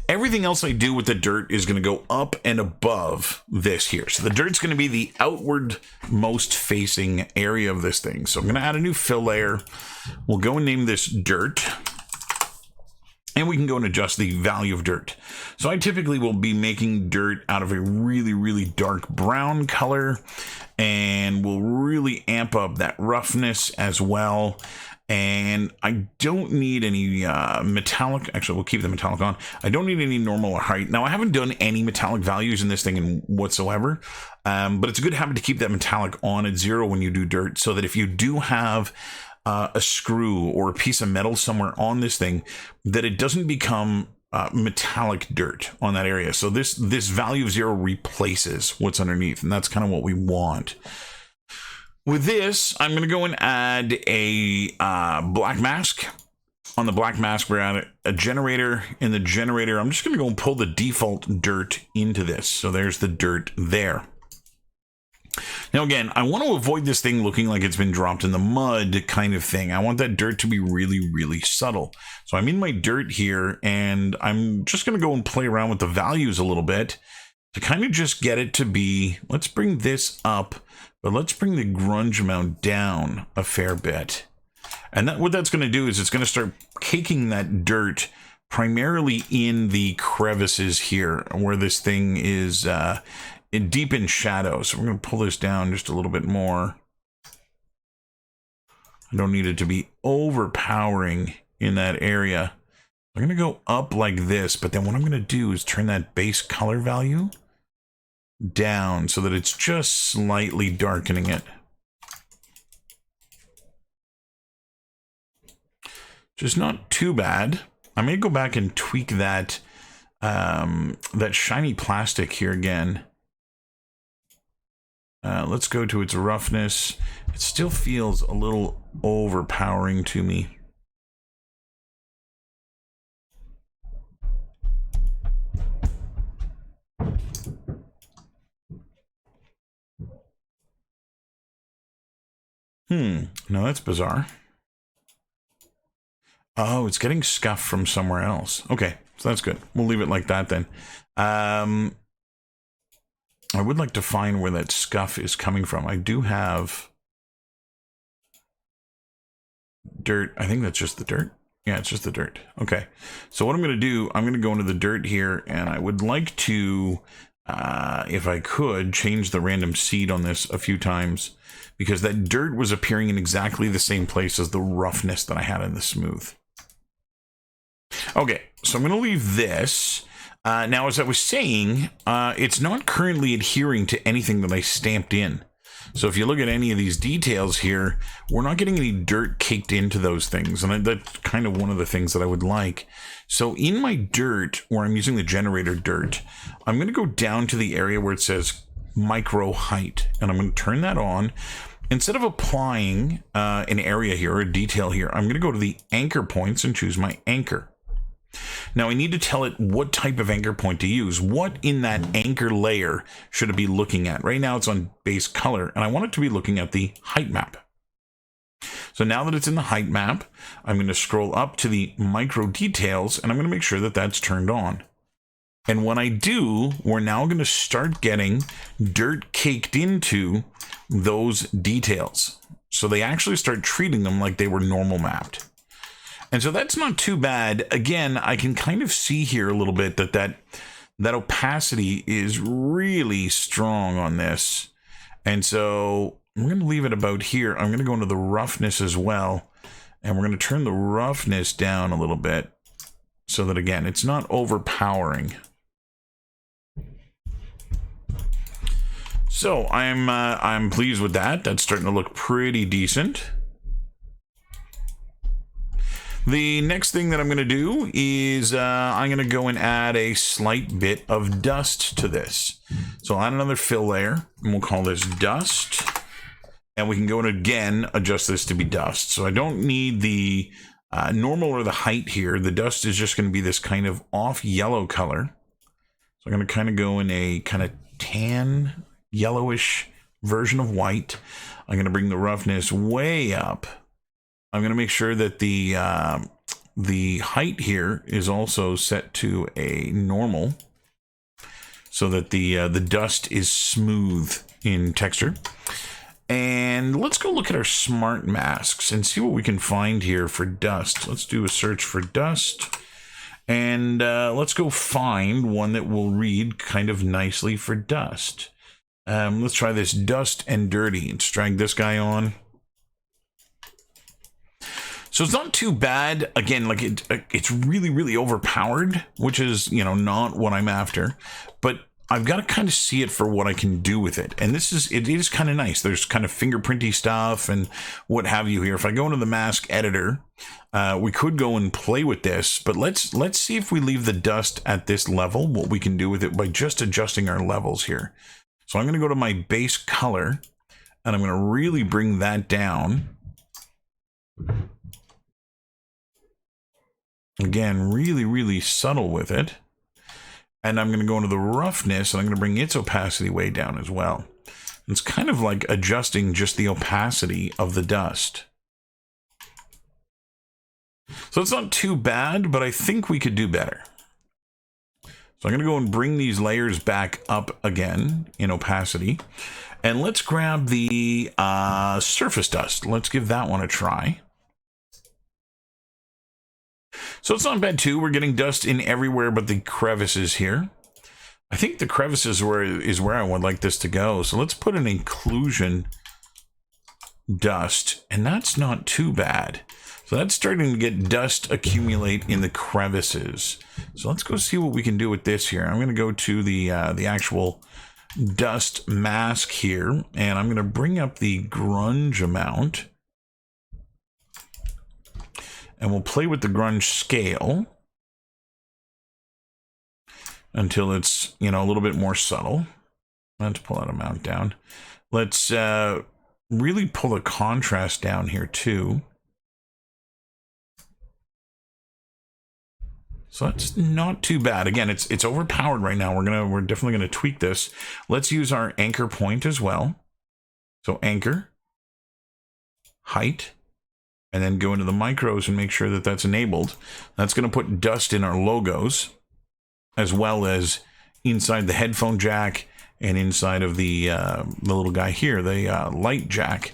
Everything else I do with the dirt is going to go up and above this here. So the dirt's going to be the outward most facing area of this thing. So I'm going to add a new fill layer. We'll go and name this dirt. And we can go and adjust the value of dirt. So I typically will be making dirt out of a really, really dark brown color, and we'll really amp up that roughness as well. And I don't need any metallic. Actually, we'll keep the metallic on. I don't need any normal or height. Now, I haven't done any metallic values in this thing whatsoever, but it's a good habit to keep that metallic on at 0 when you do dirt, so that if you do have a screw or a piece of metal somewhere on this thing, that it doesn't become metallic dirt on that area. So this value of 0 replaces what's underneath, and that's kind of what we want. With this, I'm going to go and add a black mask. On the black mask, we're at a generator. In the generator, I'm just going to go and pull the default dirt into this. So there's the dirt there. Now, again, I want to avoid this thing looking like it's been dropped in the mud kind of thing. I want that dirt to be really, really subtle. So I'm in my dirt here, and I'm just going to go and play around with the values a little bit to kind of just get it to be, let's bring this up, but let's bring the grunge amount down a fair bit. And what that's going to do is it's going to start caking that dirt primarily in the crevices here where this thing is deep in shadow. So we're going to pull this down just a little bit more. I don't need it to be overpowering in that area. I'm going to go up like this, but then what I'm going to do is turn that base color value down so that it's just slightly darkening it. Just not too bad. I may go back and tweak that that shiny plastic here again. Let's go to its roughness. It still feels a little overpowering to me. No, that's bizarre. Oh, it's getting scuff from somewhere else. Okay, so that's good. We'll leave it like that then. I would like to find where that scuff is coming from. I do have dirt. I think that's just the dirt. Yeah, it's just the dirt. Okay, so what I'm going to do, I'm going to go into the dirt here, and I would like to, if I could, change the random seed on this a few times, because that dirt was appearing in exactly the same place as the roughness that I had in the smooth. Okay, so I'm going to leave this. Now, as I was saying, it's not currently adhering to anything that I stamped in. So if you look at any of these details here, we're not getting any dirt caked into those things. And that's kind of one of the things that I would like. So in my dirt, where I'm using the generator dirt, I'm going to go down to the area where it says micro height. And I'm going to turn that on. Instead of applying an area here or a detail here, I'm going to go to the anchor points and choose my anchor. Now I need to tell it what type of anchor point to use. What in that anchor layer should it be looking at? Right now it's on base color, and I want it to be looking at the height map. So now that it's in the height map, I'm going to scroll up to the micro details, and I'm going to make sure that that's turned on. And when I do, we're now going to start getting dirt caked into those details. So they actually start treating them like they were normal mapped. And so that's not too bad. Again, I can kind of see here a little bit that opacity is really strong on this. And so we're going to leave it about here. I'm going to go into the roughness as well. And we're going to turn the roughness down a little bit so that, again, it's not overpowering. So I'm pleased with that. That's starting to look pretty decent. The next thing that I'm going to do is I'm going to go and add a slight bit of dust to this. So I'll add another fill layer, and we'll call this dust. And we can go and again adjust this to be dust. So I don't need the normal or the height here. The dust is just going to be this kind of off yellow color. So I'm going to kind of go in a kind of tan yellowish version of white. I'm going to bring the roughness way up. I'm going to make sure that the height here is also set to a normal so that the dust is smooth in texture. And let's go look at our smart masks and see what we can find here for dust. Let's do a search for dust. And let's go find one that will read kind of nicely for dust. Let's try this dust and dirty. Let's drag this guy on. So it's not too bad. Again, like it's really, really overpowered, which is, you know, not what I'm after. But I've got to kind of see it for what I can do with it. And it is kind of nice. There's kind of fingerprinty stuff and what have you here. If I go into the mask editor, we could go and play with this, but let's see if we leave the dust at this level, what we can do with it by just adjusting our levels here. So I'm going to go to my base color and I'm going to really bring that down. Again, really, really subtle with it. And I'm going to go into the roughness and I'm going to bring its opacity way down as well. It's kind of like adjusting just the opacity of the dust. So it's not too bad, but I think we could do better. So I'm going to go and bring these layers back up again in opacity. And let's grab the surface dust. Let's give that one a try. So it's not bad too. We're getting dust in everywhere but the crevices here. I think the crevices is where I would like this to go. So let's put an inclusion dust, and that's not too bad. So that's starting to get dust accumulate in the crevices. So let's go see what we can do with this here. I'm going to go to the actual dust mask here, and I'm going to bring up the grunge amount. And we'll play with the grunge scale until it's, you know, a little bit more subtle. Let's pull that amount down. Let's really pull the contrast down here too. So that's not too bad. Again, it's overpowered right now. We're definitely gonna tweak this. Let's use our anchor point as well. So anchor, height, and then go into the micros and make sure that that's enabled. That's going to put dust in our logos, as well as inside the headphone jack and inside of the little guy here, the light jack,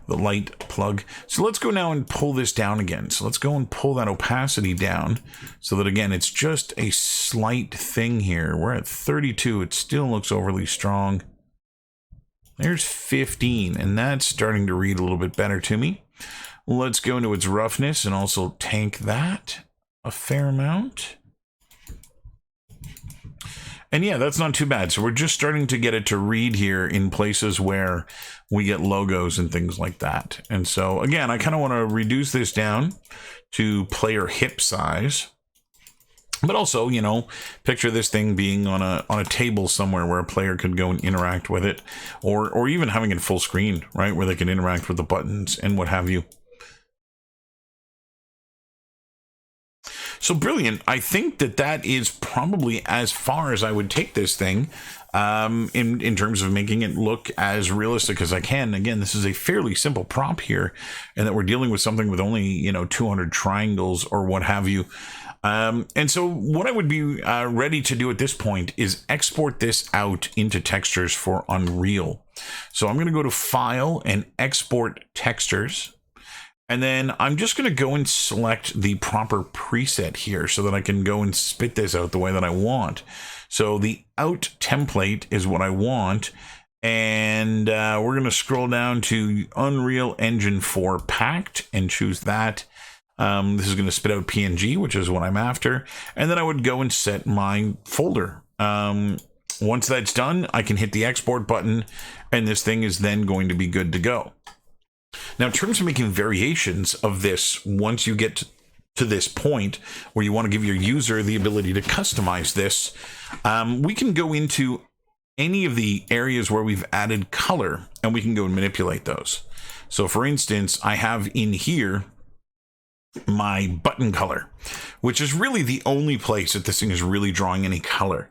the light plug. So let's go now and pull this down again. So let's go and pull that opacity down so that, again, it's just a slight thing here. We're at 32. It still looks overly strong. There's 15, and that's starting to read a little bit better to me. Let's go into its roughness and also tank that a fair amount. And yeah, that's not too bad. So we're just starting to get it to read here in places where we get logos and things like that. And so again, I kind of want to reduce this down to player hip size. But also, you know, picture this thing being on a table somewhere where a player could go and interact with it, or even having it full screen, right, where they can interact with the buttons and what have you. So brilliant. I think that is probably as far as I would take this thing in terms of making it look as realistic as I can. Again, this is a fairly simple prop here, and that we're dealing with something with only, you know, 200 triangles or what have you. And so what I would be ready to do at this point is export this out into textures for Unreal. So I'm going to go to File and Export Textures. And then I'm just going to go and select the proper preset here so that I can go and spit this out the way that I want. So the out template is what I want. And we're going to scroll down to Unreal Engine 4 Packed and choose that. This is going to spit out PNG, which is what I'm after. And then I would go and set my folder. Once that's done, I can hit the export button, and this thing is then going to be good to go. Now, in terms of making variations of this, once you get to this point where you want to give your user the ability to customize this, we can go into any of the areas where we've added color, and we can go and manipulate those. So, for instance, I have in here my button color, which is really the only place that this thing is really drawing any color.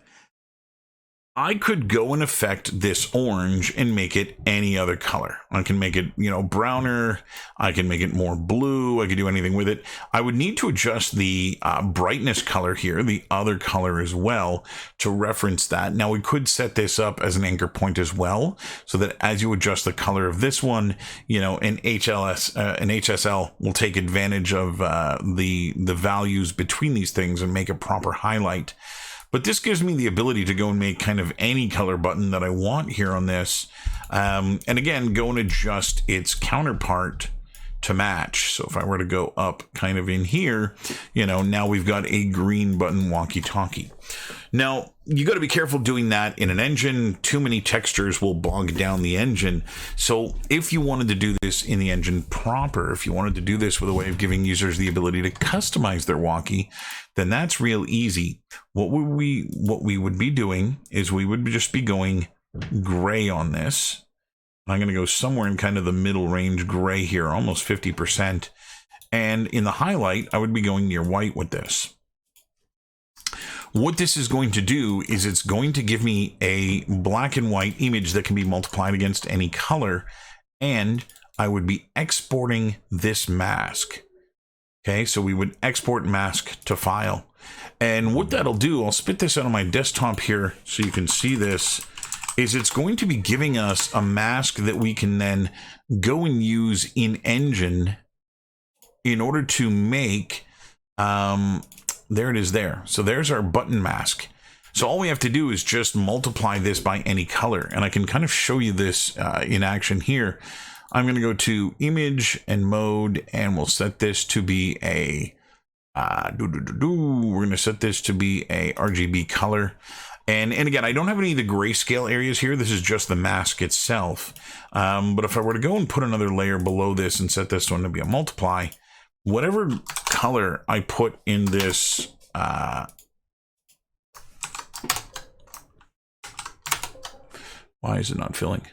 I could go and affect this orange and make it any other color. I can make it, browner. I can make it more blue. I could do anything with it. I would need to adjust the brightness color here, the other color as well, to reference that. Now we could set this up as an anchor point as well, so that as you adjust the color of this one, an HSL will take advantage of the values between these things and make a proper highlight. But this gives me the ability to go and make kind of any color button that I want here on this. And again, go and adjust its counterpart to match. So if I were to go up kind of in here, now we've got a green button Walkie Talkie. Now, you got to be careful doing that in an engine. Too many textures will bog down the engine. So if you wanted to do this in the engine proper, if you wanted to do this with a way of giving users the ability to customize their walkie, then that's real easy. What we would be doing is we would just be going gray on this. I'm going to go somewhere in kind of the middle range gray here, almost 50%. And in the highlight, I would be going near white with this. What this is going to do is it's going to give me a black and white image that can be multiplied against any color, and I would be exporting this mask. Okay, so we would export mask to file. And what that'll do, I'll spit this out on my desktop here so you can see this, is it's going to be giving us a mask that we can then go and use in engine in order to make, there it is there. So there's our button mask. So all we have to do is just multiply this by any color. And I can kind of show you this in action here. I'm going to go to image and mode, and we'll set this to be a, we're going to set this to be a RGB color. And again, I don't have any of the grayscale areas here. This is just the mask itself. But if I were to go and put another layer below this and set this one to be a multiply, whatever color I put in this, why is it not filling?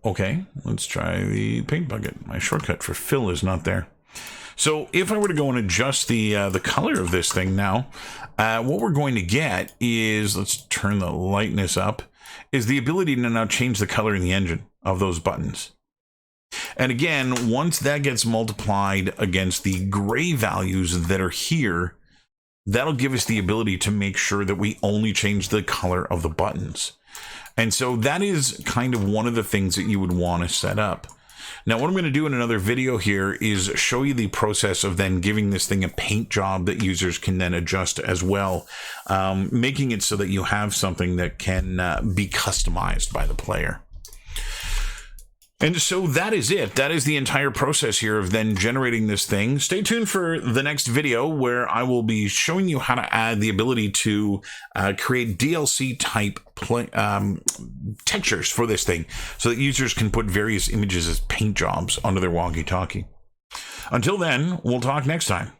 Okay, let's try the paint bucket. My shortcut for fill is not there. So if I were to go and adjust the color of this thing now, what we're going to get is, let's turn the lightness up, is the ability to now change the color in the engine of those buttons. And again, once that gets multiplied against the gray values that are here, that'll give us the ability to make sure that we only change the color of the buttons. And so that is kind of one of the things that you would want to set up. Now, what I'm going to do in another video here is show you the process of then giving this thing a paint job that users can then adjust as well, making it so that you have something that can be customized by the player. And so that is it. That is the entire process here of then generating this thing. Stay tuned for the next video where I will be showing you how to add the ability to create DLC type textures for this thing so that users can put various images as paint jobs onto their walkie-talkie. Until then, we'll talk next time.